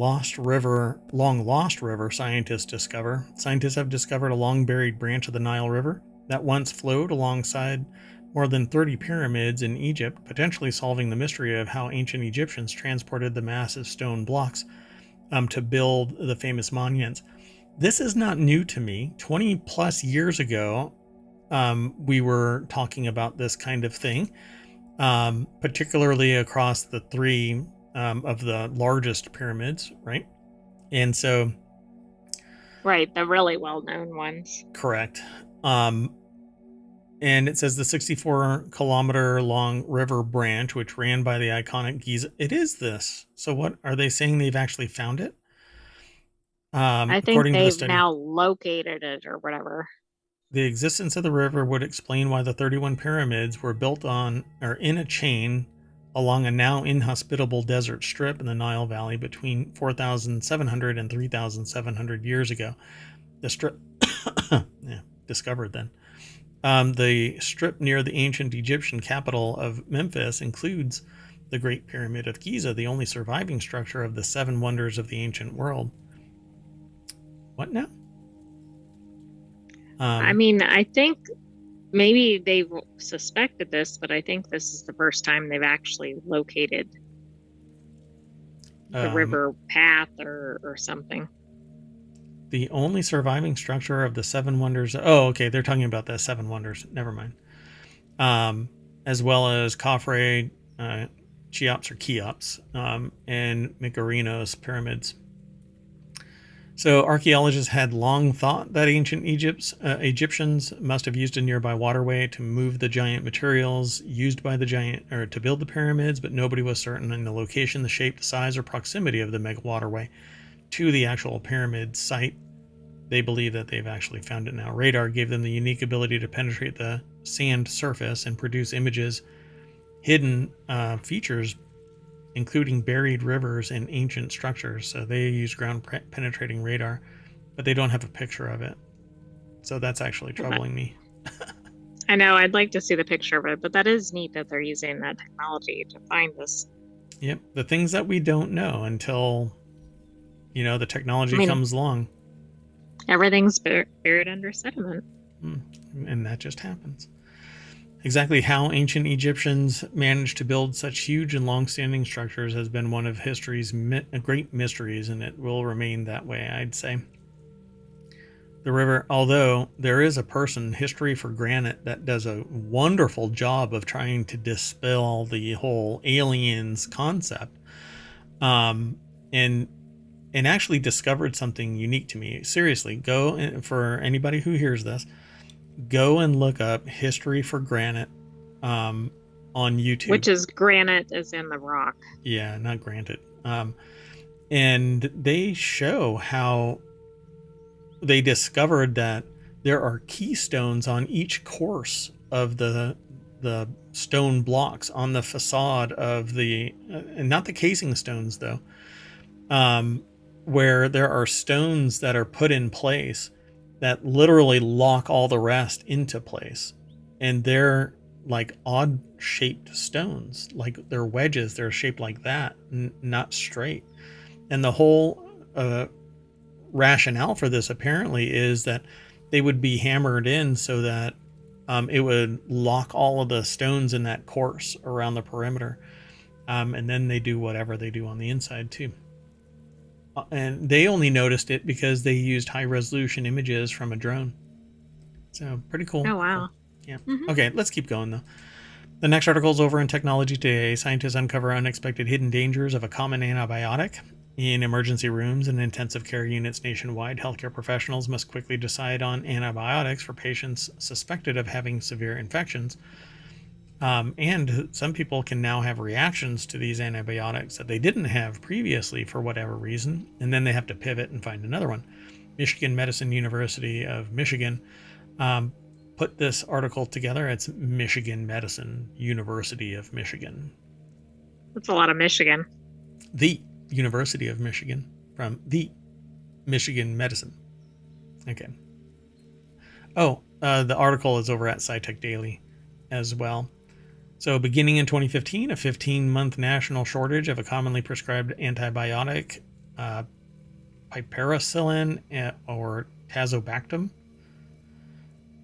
lost river. Scientists have discovered a long buried branch of the Nile River that once flowed alongside more than 30 pyramids in Egypt, potentially solving the mystery of how ancient Egyptians transported the massive stone blocks to build the famous monuments. This is not new to me. 20 plus years ago, we were talking about this kind of thing, particularly across the three of the largest pyramids, right? And so, Right, the really well-known ones. correct. Um, and it says the 64-kilometer long river branch, which ran by the iconic Giza. It is this. So, what are they saying? They've actually found it? I think According to the they've study, now located it or whatever. the existence of the river would explain why the 31 pyramids were built on or in a chain along a now inhospitable desert strip in the Nile Valley between 4,700 and 3,700 years ago. The strip, yeah, discovered then. The strip near the ancient Egyptian capital of Memphis includes the Great Pyramid of Giza, the only surviving structure of the seven wonders of the ancient world. What now? I mean, I think maybe they've suspected this, but I think this is the first time they've actually located the Um, river path or something. the only surviving structure of the seven wonders. Oh, okay, they're talking about the seven wonders. Never mind. As well as Khafre, Cheops or Cheops, and Mykonos pyramids. So archaeologists had long thought that ancient Egyptians must have used a nearby waterway to move the giant materials used by the giant or to build the pyramids, but nobody was certain in the location, the shape, the size, or proximity of the mega waterway to the actual pyramid site. They believe that they've actually found it now. Radar gave them the unique ability to penetrate the sand surface and produce images, hidden features, including buried rivers and ancient structures. So they use ground penetrating radar, but they don't have a picture of it. So that's actually troubling me. I know, I'd like to see the picture of it, but that is neat that they're using that technology to find this. Yep. The things that we don't know until, the I technology mean, comes along. everything's buried under sediment. And that just happens. Exactly how ancient Egyptians managed to build such huge and long-standing structures has been one of history's great mysteries, and it will remain that way, I'd say. The river, although there is a person, History for Granite, that does a wonderful job of trying to dispel the whole aliens concept, and actually discovered something unique to me. Seriously, go, for anybody who hears this, go and look up History for Granite on YouTube. Which is granite as in the rock. Yeah, not granted. And they show how they discovered that there are keystones on each course of the stone blocks on the facade of the, and not the casing stones though, where there are stones that are put in place that literally lock all the rest into place. And they're like odd shaped stones, like they're wedges, they're shaped like that, not straight. And the whole rationale for this apparently is that they would be hammered in so that it would lock all of the stones in that course around the perimeter. And then they do whatever they do on the inside too. And they only noticed it because they used high resolution images from a drone. So pretty cool. Oh, wow. Yeah. Okay, let's keep going though. The next article is over in Technology Today. Scientists uncover unexpected hidden dangers of a common antibiotic. In emergency rooms and intensive care units nationwide, healthcare professionals must quickly decide on antibiotics for patients suspected of having severe infections. And some people can now have reactions to these antibiotics that they didn't have previously for whatever reason, and then they have to pivot and find another one. Michigan Medicine University of Michigan put this article together. It's Michigan Medicine University of Michigan. That's a lot of Michigan. The University of Michigan from the Michigan Medicine. Okay. Oh, the article is over at SciTech Daily as well. So beginning in 2015, a 15-month national shortage of a commonly prescribed antibiotic, piperacillin or tazobactam,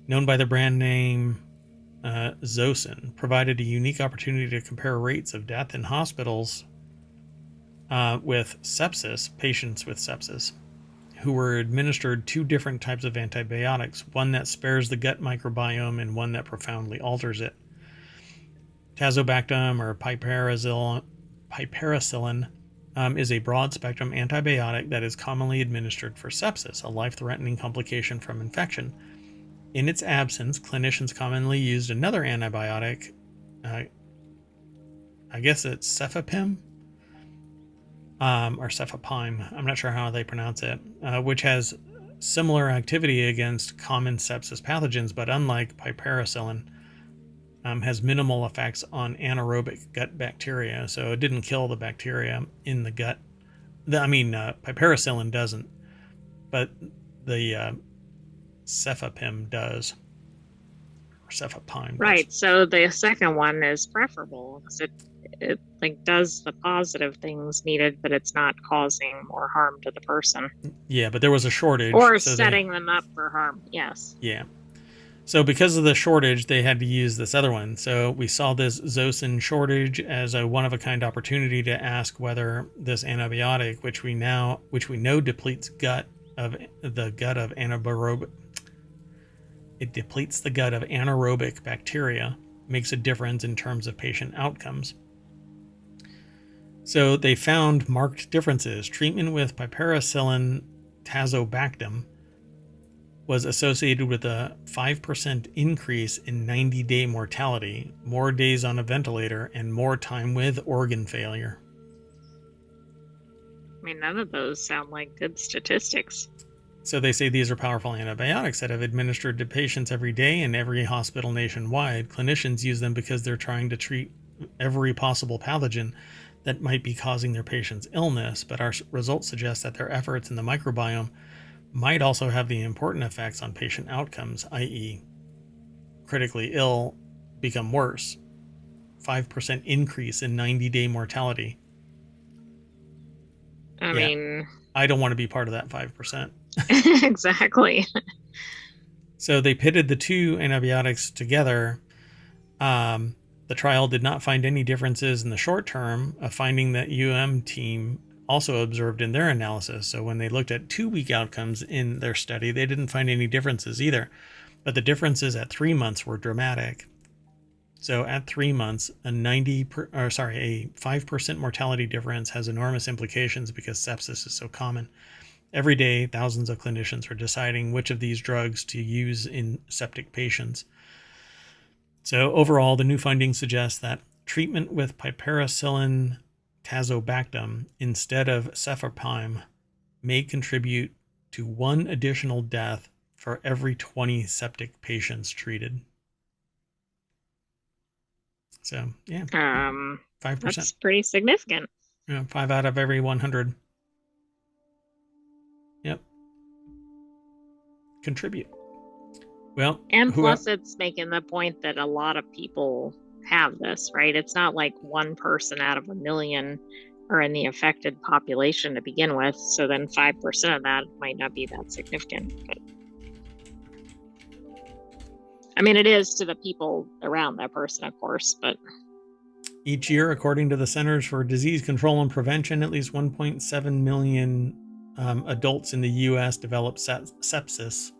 known by the brand name Zosyn, provided a unique opportunity to compare rates of death in hospitals with sepsis, patients with sepsis, who were administered two different types of antibiotics, one that spares the gut microbiome and one that profoundly alters it. Tazobactam, or piperacillin, is a broad-spectrum antibiotic that is commonly administered for sepsis, a life-threatening complication from infection. In its absence, clinicians commonly used another antibiotic, I guess it's cefepime, or cefepime, I'm not sure how they pronounce it, which has similar activity against common sepsis pathogens, but unlike piperacillin, has minimal effects on anaerobic gut bacteria. So it didn't kill the bacteria in the gut. Piperacillin doesn't, but the cefepime does, or cefepime does. Right. So the second one is preferable because it like does the positive things needed, but it's not causing more harm to the person. Yeah, but there was a shortage. Or setting them up for harm. Yes. Yeah. So because of the shortage, they had to use this other one. So we saw this Zosyn shortage as a one-of-a-kind opportunity to ask whether this antibiotic, which we know depletes the gut of anaerobic bacteria, makes a difference in terms of patient outcomes. So they found marked differences. Treatment with piperacillin tazobactam was associated with a 5% increase in 90-day mortality, more days on a ventilator, and more time with organ failure. I mean, none of those sound like good statistics. So they say these are powerful antibiotics that have administered to patients every day in every hospital nationwide. Clinicians use them because they're trying to treat every possible pathogen that might be causing their patients illness, but our results suggest that their efforts in the microbiome might also have the important effects on patient outcomes, i.e., critically ill become worse. 5% increase in 90-day mortality. I mean, I don't want to be part of that 5%. Exactly. So they pitted the two antibiotics together. The trial did not find any differences in the short term, a finding that team also observed in their analysis. So when they looked at 2-week outcomes in their study, they didn't find any differences either. But the differences at 3 months were dramatic. So at 3 months, a 5% mortality difference has enormous implications because sepsis is so common. Every day, thousands of clinicians are deciding which of these drugs to use in septic patients. So overall, the new findings suggest that treatment with piperacillin tazobactam instead of cefepime may contribute to 1 additional death for every 20 septic patients treated. So, yeah. 5%. That's pretty significant. 5 out of every 100. Yep. Contribute. Well, and plus it's making the point that a lot of people have this, right? It's not like one person out of a million are in the affected population to begin with. So then 5% of that might not be that significant. But I mean, it is to the people around that person, of course, but each year, according to the Centers for Disease Control and Prevention, at least 1.7 million adults in the U.S. develop sepsis,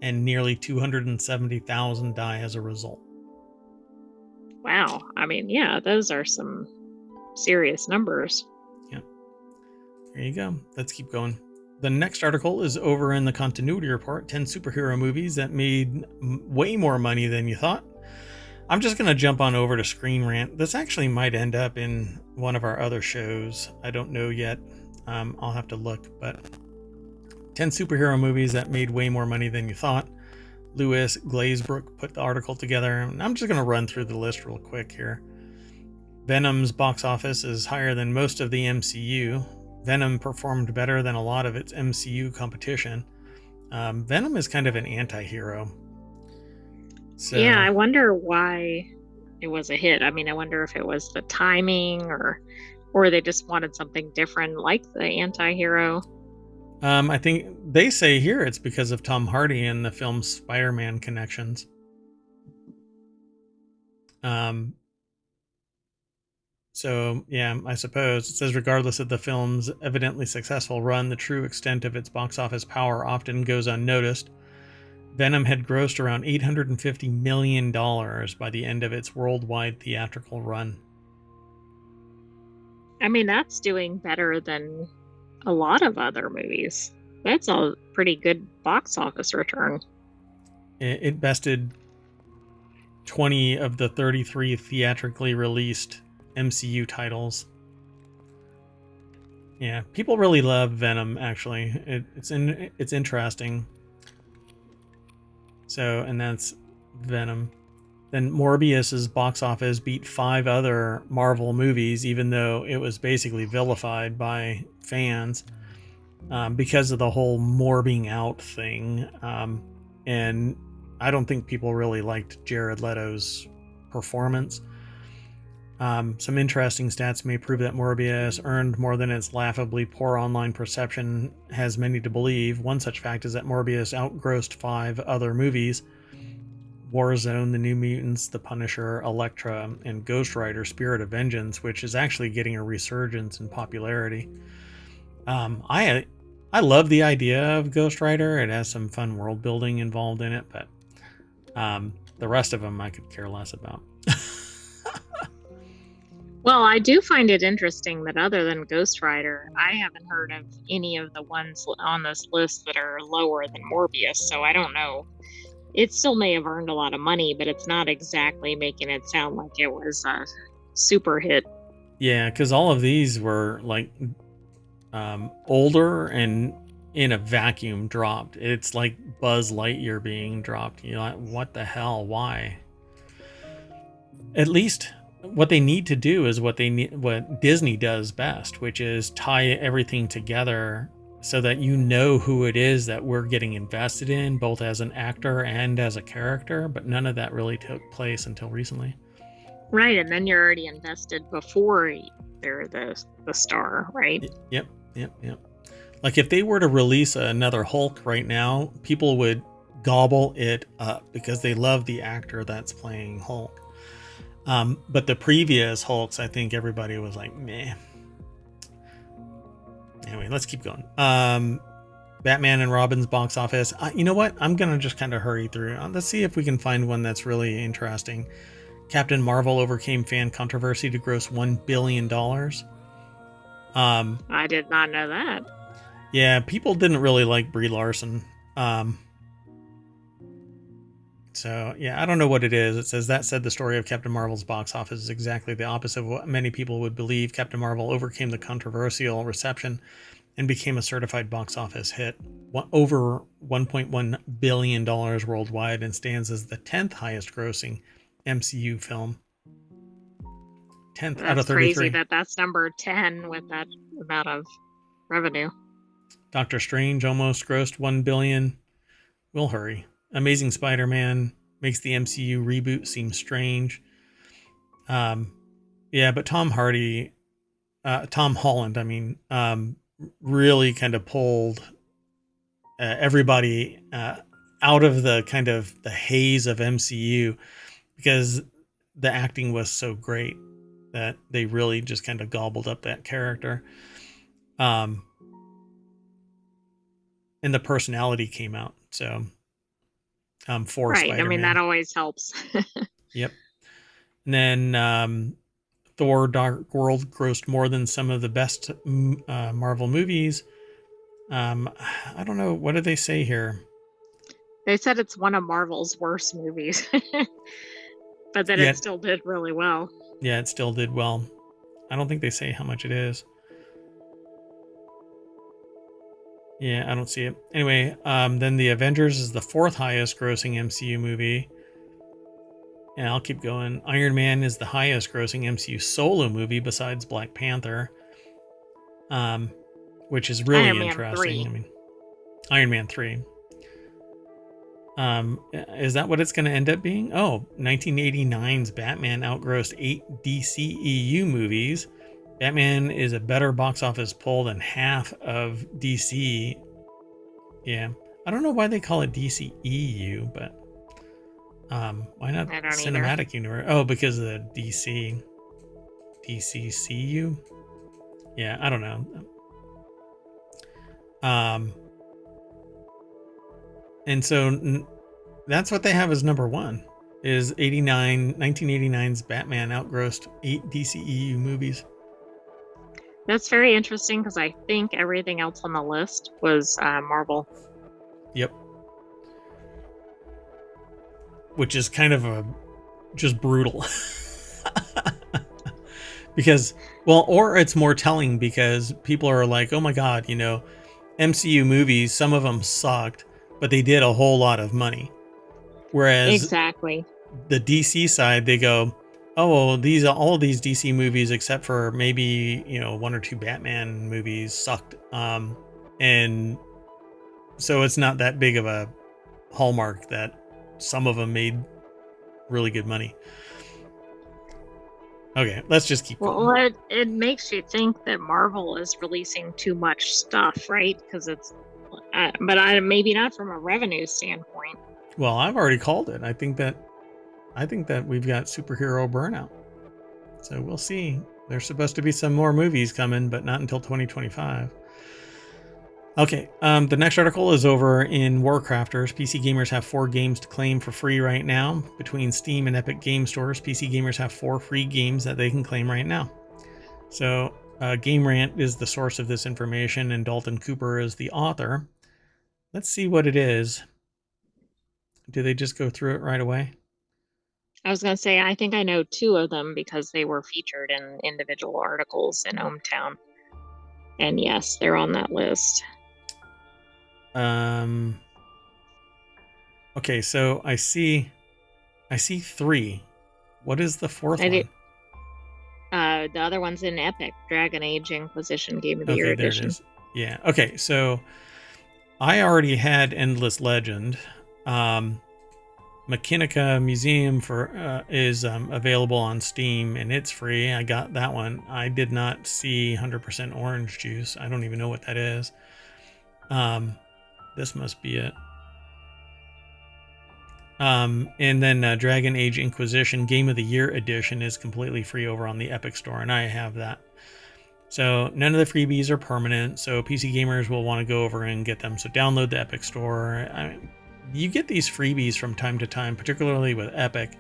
and nearly 270,000 die as a result. Wow. I mean, yeah, those are some serious numbers. Yeah. There you go. Let's keep going. The next article is over in the continuity report, 10 superhero movies that made way more money than you thought. I'm just going to jump on over to Screen Rant. This actually might end up in one of our other shows. I don't know yet. I'll have to look, but 10 superhero movies that made way more money than you thought. Louis Glazebrook put the article together, and I'm just going to run through the list real quick here. Venom's box office is higher than most of the MCU. Venom performed better than a lot of its MCU competition. Venom is kind of an anti-hero. So, yeah, I wonder why it was a hit. I mean, I wonder if it was the timing or they just wanted something different like the anti-hero. I think they say here it's because of Tom Hardy and the film's Spider-Man connections. Um, so, yeah, I suppose it says regardless of the film's evidently successful run, the true extent of its box office power often goes unnoticed. Venom had grossed around $850 million by the end of its worldwide theatrical run. I mean, that's doing better than a lot of other movies. That's a pretty good box office return. It bested 20 of the 33 theatrically released MCU titles. Yeah, people really love Venom. Actually, it's interesting. So, and that's Venom. Then Morbius's box office beat 5 other Marvel movies, even though it was basically vilified by fans because of the whole morbing out thing. And I don't think people really liked Jared Leto's performance. Some interesting stats may prove that Morbius earned more than its laughably poor online perception has many to believe. One such fact is that Morbius outgrossed 5 other movies: Warzone, The New Mutants, The Punisher, Elektra, and Ghost Rider: Spirit of Vengeance, which is actually getting a resurgence in popularity. I love the idea of Ghost Rider. It has some fun world building involved in it, but the rest of them I could care less about. Well, I do find it interesting that other than Ghost Rider, I haven't heard of any of the ones on this list that are lower than Morbius, so I don't know. It still may have earned a lot of money, but it's not exactly making it sound like it was a super hit. Yeah, because all of these were like older and in a vacuum dropped. It's like Buzz Lightyear being dropped. You know, what the hell? Why? At least what they need to do is what Disney does best, which is tie everything together so that you know who it is that we're getting invested in, both as an actor and as a character. But none of that really took place until recently. Right, and then you're already invested before they're the star, right? Yep, yep, yep. Like if they were to release another Hulk right now, people would gobble it up because they love the actor that's playing Hulk. But the previous Hulks, I think everybody was like, meh. Anyway, let's keep going. Batman and Robin's box office. You know what? I'm going to just kind of hurry through. Let's see if we can find one that's really interesting. Captain Marvel overcame fan controversy to gross $1 billion. I did not know that. Yeah, people didn't really like Brie Larson. Um, So, yeah, I don't know what it is. It says that said, the story of Captain Marvel's box office is exactly the opposite of what many people would believe. Captain Marvel overcame the controversial reception and became a certified box office hit, over $1.1 billion worldwide, and stands as the 10th highest grossing MCU film. 10th out That's of crazy 33. that that's number 10 with that amount of revenue. Doctor Strange almost grossed $1 billion. We'll hurry. Amazing Spider-Man makes the MCU reboot seem strange. Um, yeah, but Tom Holland, I mean, really kind of pulled everybody out of the kind of the haze of MCU because the acting was so great that they really just kind of gobbled up that character. Um, and the personality came out. So, for Right. I mean, that Spider-Man. always helps. Yep. And then Thor: Dark World grossed more than some of the best Marvel movies. I don't know. What did they say here? They said it's one of Marvel's worst movies, but that it Yet, still did really well. yeah, it still did well. I don't think they say how much it is. Yeah, I don't see it. Anyway, then The Avengers is the 4th highest grossing MCU movie. And I'll keep going. Iron Man is the highest grossing MCU solo movie besides Black Panther, um, which is Iron really Man interesting. 3. I mean, Iron Man 3. Is that what it's going to end up being? Oh, 1989's Batman outgrossed 8 DCEU movies. Batman is a better box office pull than half of DC. Yeah. I don't know why they call it DCEU, but Why not I don't either. cinematic universe? Oh, because of the DCCU. Yeah, I don't know. And so that's what they have as number one is 1989's Batman outgrossed 8 DCEU movies. That's very interesting because I think everything else on the list was Marvel. Yep. Which is kind of just brutal. Because, well, or it's more telling because people are like, oh my God, MCU movies, some of them sucked, but they did a whole lot of money. Whereas Exactly. the DC side, they go, oh, well, all of these DC movies, except for maybe, one or two Batman movies sucked. And so it's not that big of a hallmark that some of them made really good money. Okay, let's just keep going. Well, it makes you think that Marvel is releasing too much stuff, right? Because but maybe not from a revenue standpoint. Well, I've already called it. I think that we've got superhero burnout. So we'll see. There's supposed to be some more movies coming, but not until 2025. Okay, the next article is over in Warcrafters. PC gamers have 4 games to claim for free right now. Between Steam and Epic Game Stores, PC gamers have 4 free games that they can claim right now. So, Game Rant is the source of this information, and Dalton Cooper is the author. Let's see what it is. Do they just go through it right away? I was going to say, I think I know 2 of them because they were featured in individual articles in ohmTown. And yes, they're on that list. Okay, so I see 3. What is the 4th one? The other one's in Epic, Dragon Age Inquisition Game of the Year Okay, there edition. it is. Yeah. Okay, so I already had Endless Legend. Machinica Museum is available on Steam and it's free. I got that one. I did not see 100% Orange Juice. I don't even know what that is. This must be it. And then Dragon Age Inquisition Game of the Year edition is completely free over on the Epic Store, and I have that. So none of the freebies are permanent, so PC gamers will want to go over and get them. So download the Epic Store. I mean, you get these freebies from time to time, particularly with Epic,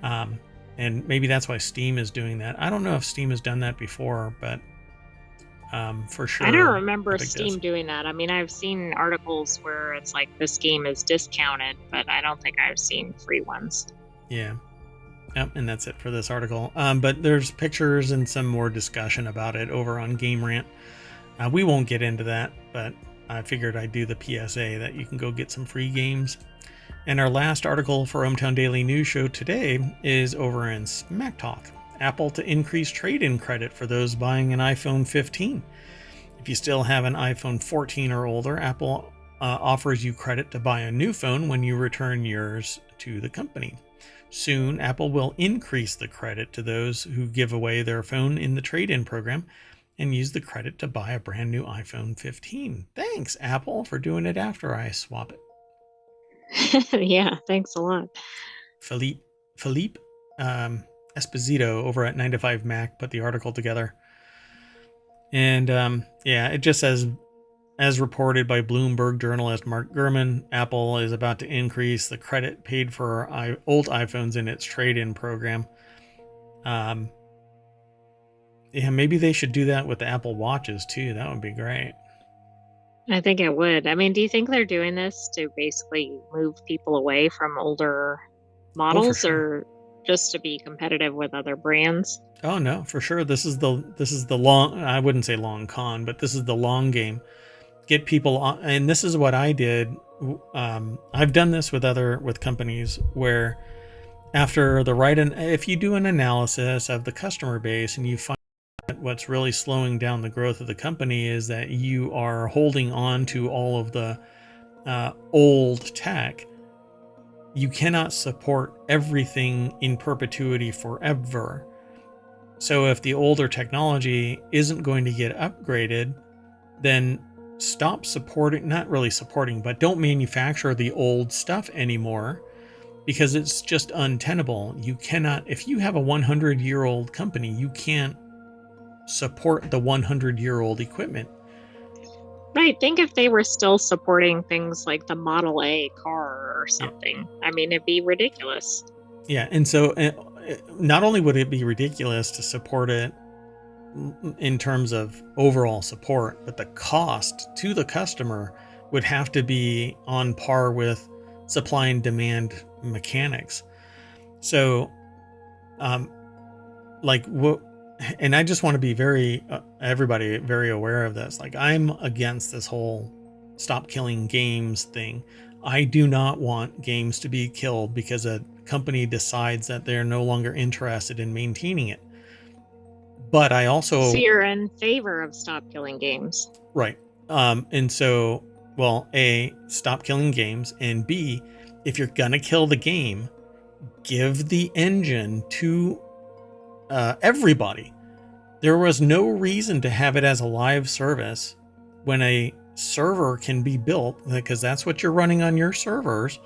and maybe that's why Steam is doing that. I don't know if Steam has done that before, but for sure. I don't remember Epic Steam doing that. I mean, I've seen articles where it's like this game is discounted, but I don't think I've seen free ones. Yeah. Yep, and that's it for this article. But there's pictures and some more discussion about it over on Game Rant. We won't get into that, but I figured I'd do the PSA that you can go get some free games. And our last article for ohmTown Daily News Show today is over in Smack Talk. Apple to increase trade-in credit for those buying an iPhone 15. If you still have an iPhone 14 or older, Apple offers you credit to buy a new phone when you return yours to the company. Soon, Apple will increase the credit to those who give away their phone in the trade-in program and use the credit to buy a brand new iPhone 15. Thanks, Apple, for doing it after I swap it. Yeah, thanks a lot. Philippe Esposito over at 9to5Mac put the article together. And yeah, it just says, as reported by Bloomberg journalist Mark Gurman, Apple is about to increase the credit paid for old iPhones in its trade-in program. Yeah, maybe they should do that with the Apple Watches too. That would be great. I think it would. I mean, do you think they're doing this to basically move people away from older models, sure. or just to be competitive with other brands? Oh no, for sure. This is the long, I wouldn't say long con, but this is the long game. Get people on, and this is what I did. I've done this with companies where after if you do an analysis of the customer base and you find that what's really slowing down the growth of the company is that you are holding on to all of the old tech, you cannot support everything in perpetuity forever. So if the older technology isn't going to get upgraded, then stop supporting, not really supporting, but don't manufacture the old stuff anymore, because it's just untenable. You cannot, if you have a 100-year-old company, you can't support the 100-year-old equipment. Right. Think if they were still supporting things like the Model A car or Yeah. something. I mean, it'd be ridiculous. Yeah. And so not only would it be ridiculous to support it in terms of overall support, but the cost to the customer would have to be on par with supply and demand mechanics. So, like what, and I just want to be everybody very aware of this. Like, I'm against this whole stop killing games thing. I do not want games to be killed because a company decides that they're no longer interested in maintaining it. But I So also, you're in favor of stop killing games. right. And so, well, A, stop killing games, and B, if you're gonna kill the game, give the engine to everybody. There was no reason to have it as a live service when a server can be built, because that's what you're running on your servers.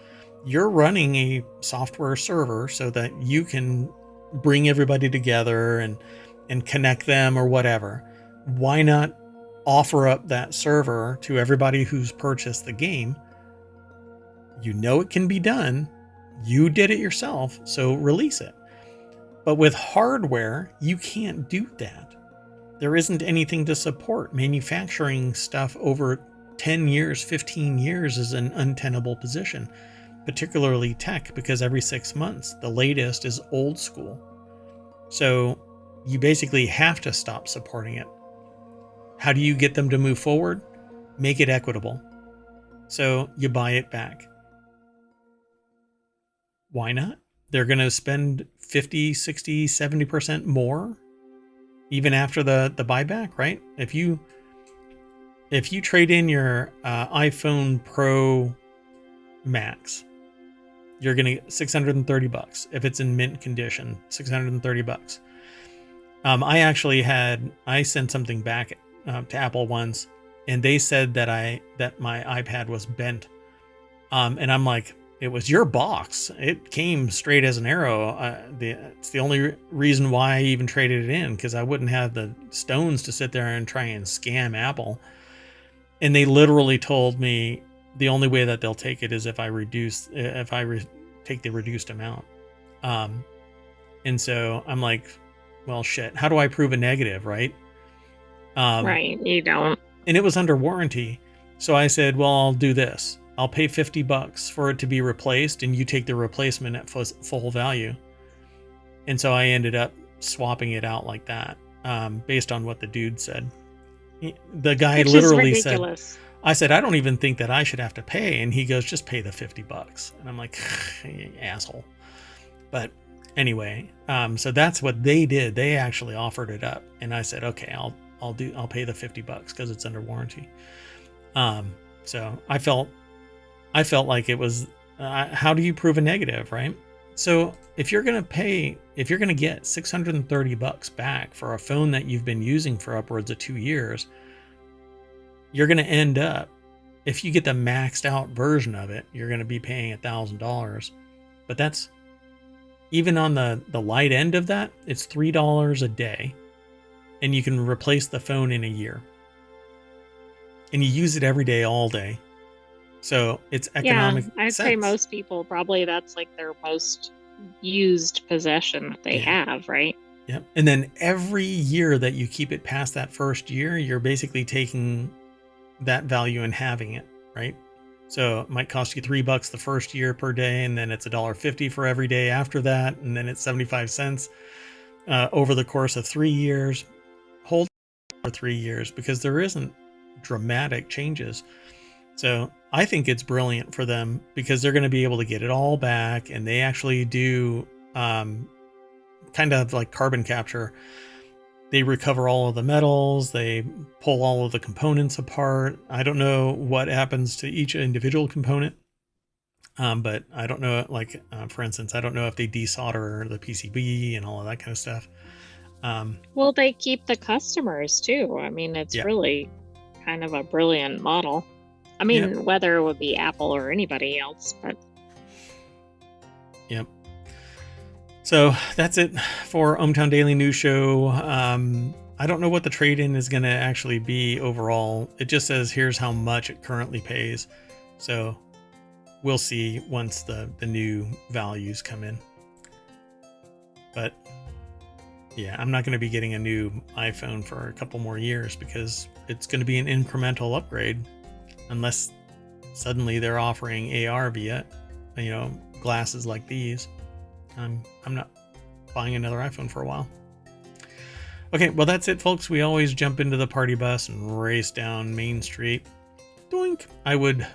You're running a software server so that you can bring everybody together and connect them or whatever. Why not offer up that server to everybody who's purchased the game? You know it can be done. You did it yourself, so release it. But with hardware, you can't do that. There isn't anything to support. Manufacturing stuff over 10 years, 15 years is an untenable position, particularly tech, because every 6 months, the latest is old school. So you basically have to stop supporting it. How do you get them to move forward? Make it equitable. So you buy it back. Why not? They're going to spend 50, 60, 70% more even after the buyback, right? If you trade in your iPhone Pro Max, you're going to get $630. If it's in mint condition, $630. I sent something back to Apple once, and they said that my iPad was bent. And I'm like, it was your box. It came straight as an arrow. It's the only reason why I even traded it in, because I wouldn't have the stones to sit there and try and scam Apple. And they literally told me the only way that they'll take it is if I take the reduced amount. And so I'm like, well, shit. How do I prove a negative, right? Right, you don't. And it was under warranty. So I said, well, I'll do this. I'll pay $50 for it to be replaced, and you take the replacement at full value. And so I ended up swapping it out like that, based on what the dude said. The guy literally said, I said, I don't even think that I should have to pay. And he goes, just pay the $50. And I'm like, asshole. But anyway, so that's what they did. They actually offered it up. And I said, okay, I'll pay the $50 because it's under warranty. So I felt like it was, how do you prove a negative, right? So if you're going to get $630 back for a phone that you've been using for upwards of 2 years, you're going to end up, if you get the maxed out version of it, you're going to be paying $1,000. But that's, even on the light end of that, it's $3 a day, and you can replace the phone in a year. And you use it every day, all day. So it's economic. Yeah, I'd say most people, probably that's like their most used possession that they have, right? Yep. And then every year that you keep it past that first year, you're basically taking that value and halving it, right? So it might cost you $3 the first year per day, and then it's $1.50 for every day after that, and then it's 75 cents over the course of 3 years. Hold for 3 years, because there isn't dramatic changes. So I think it's brilliant for them, because they're going to be able to get it all back, and they actually do kind of like carbon capture. They recover all of the metals, they pull all of the components apart. I don't know what happens to each individual component, but I don't know, like, for instance, I don't know if they desolder the PCB and all of that kind of stuff. Well, they keep the customers too. I mean, it's really kind of a brilliant model. I mean, whether it would be Apple or anybody else, but Yep. So that's it for ohmTown Daily News Show. I don't know what the trade-in is going to actually be overall. It just says here's how much it currently pays. So we'll see once the new values come in. But yeah, I'm not going to be getting a new iPhone for a couple more years because it's going to be an incremental upgrade unless suddenly they're offering AR via, glasses like these. I'm not buying another iPhone for a while. Okay, well, that's it, folks. We always jump into the party bus and race down Main Street. Doink. I would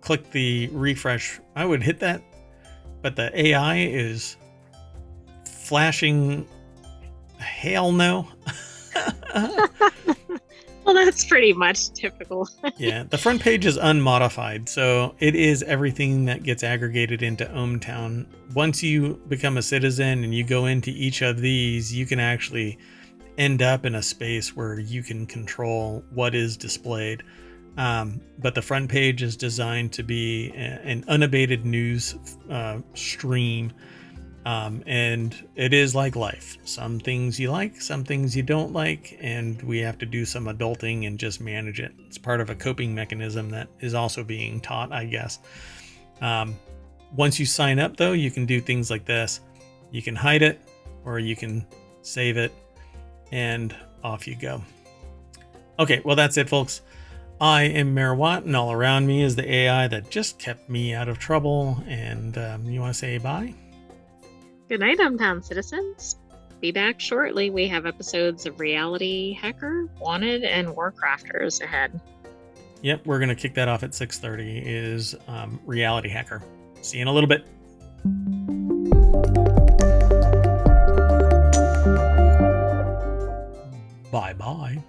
click the refresh. I would hit that, but the AI is flashing hell no. Well, that's pretty much typical. Yeah, the front page is unmodified, so it is everything that gets aggregated into ohmTown. Once you become a citizen and you go into each of these, you can actually end up in a space where you can control what is displayed. But the front page is designed to be an unabated news stream. And it is like life. Some things you like, some things you don't like, and we have to do some adulting and just manage it. It's part of a coping mechanism that is also being taught, I guess. Once you sign up, though, you can do things like this. You can hide it, or you can save it, and off you go. Okay, well, that's it, folks. I am Mayor Watt, and all around me is the AI that just kept me out of trouble. And you want to say bye? Good night, ohmTown citizens. Be back shortly. We have episodes of Reality Hacker, Wanted, and Warcrafters ahead. Yep, we're going to kick that off at 6:30 is Reality Hacker. See you in a little bit. Bye-bye.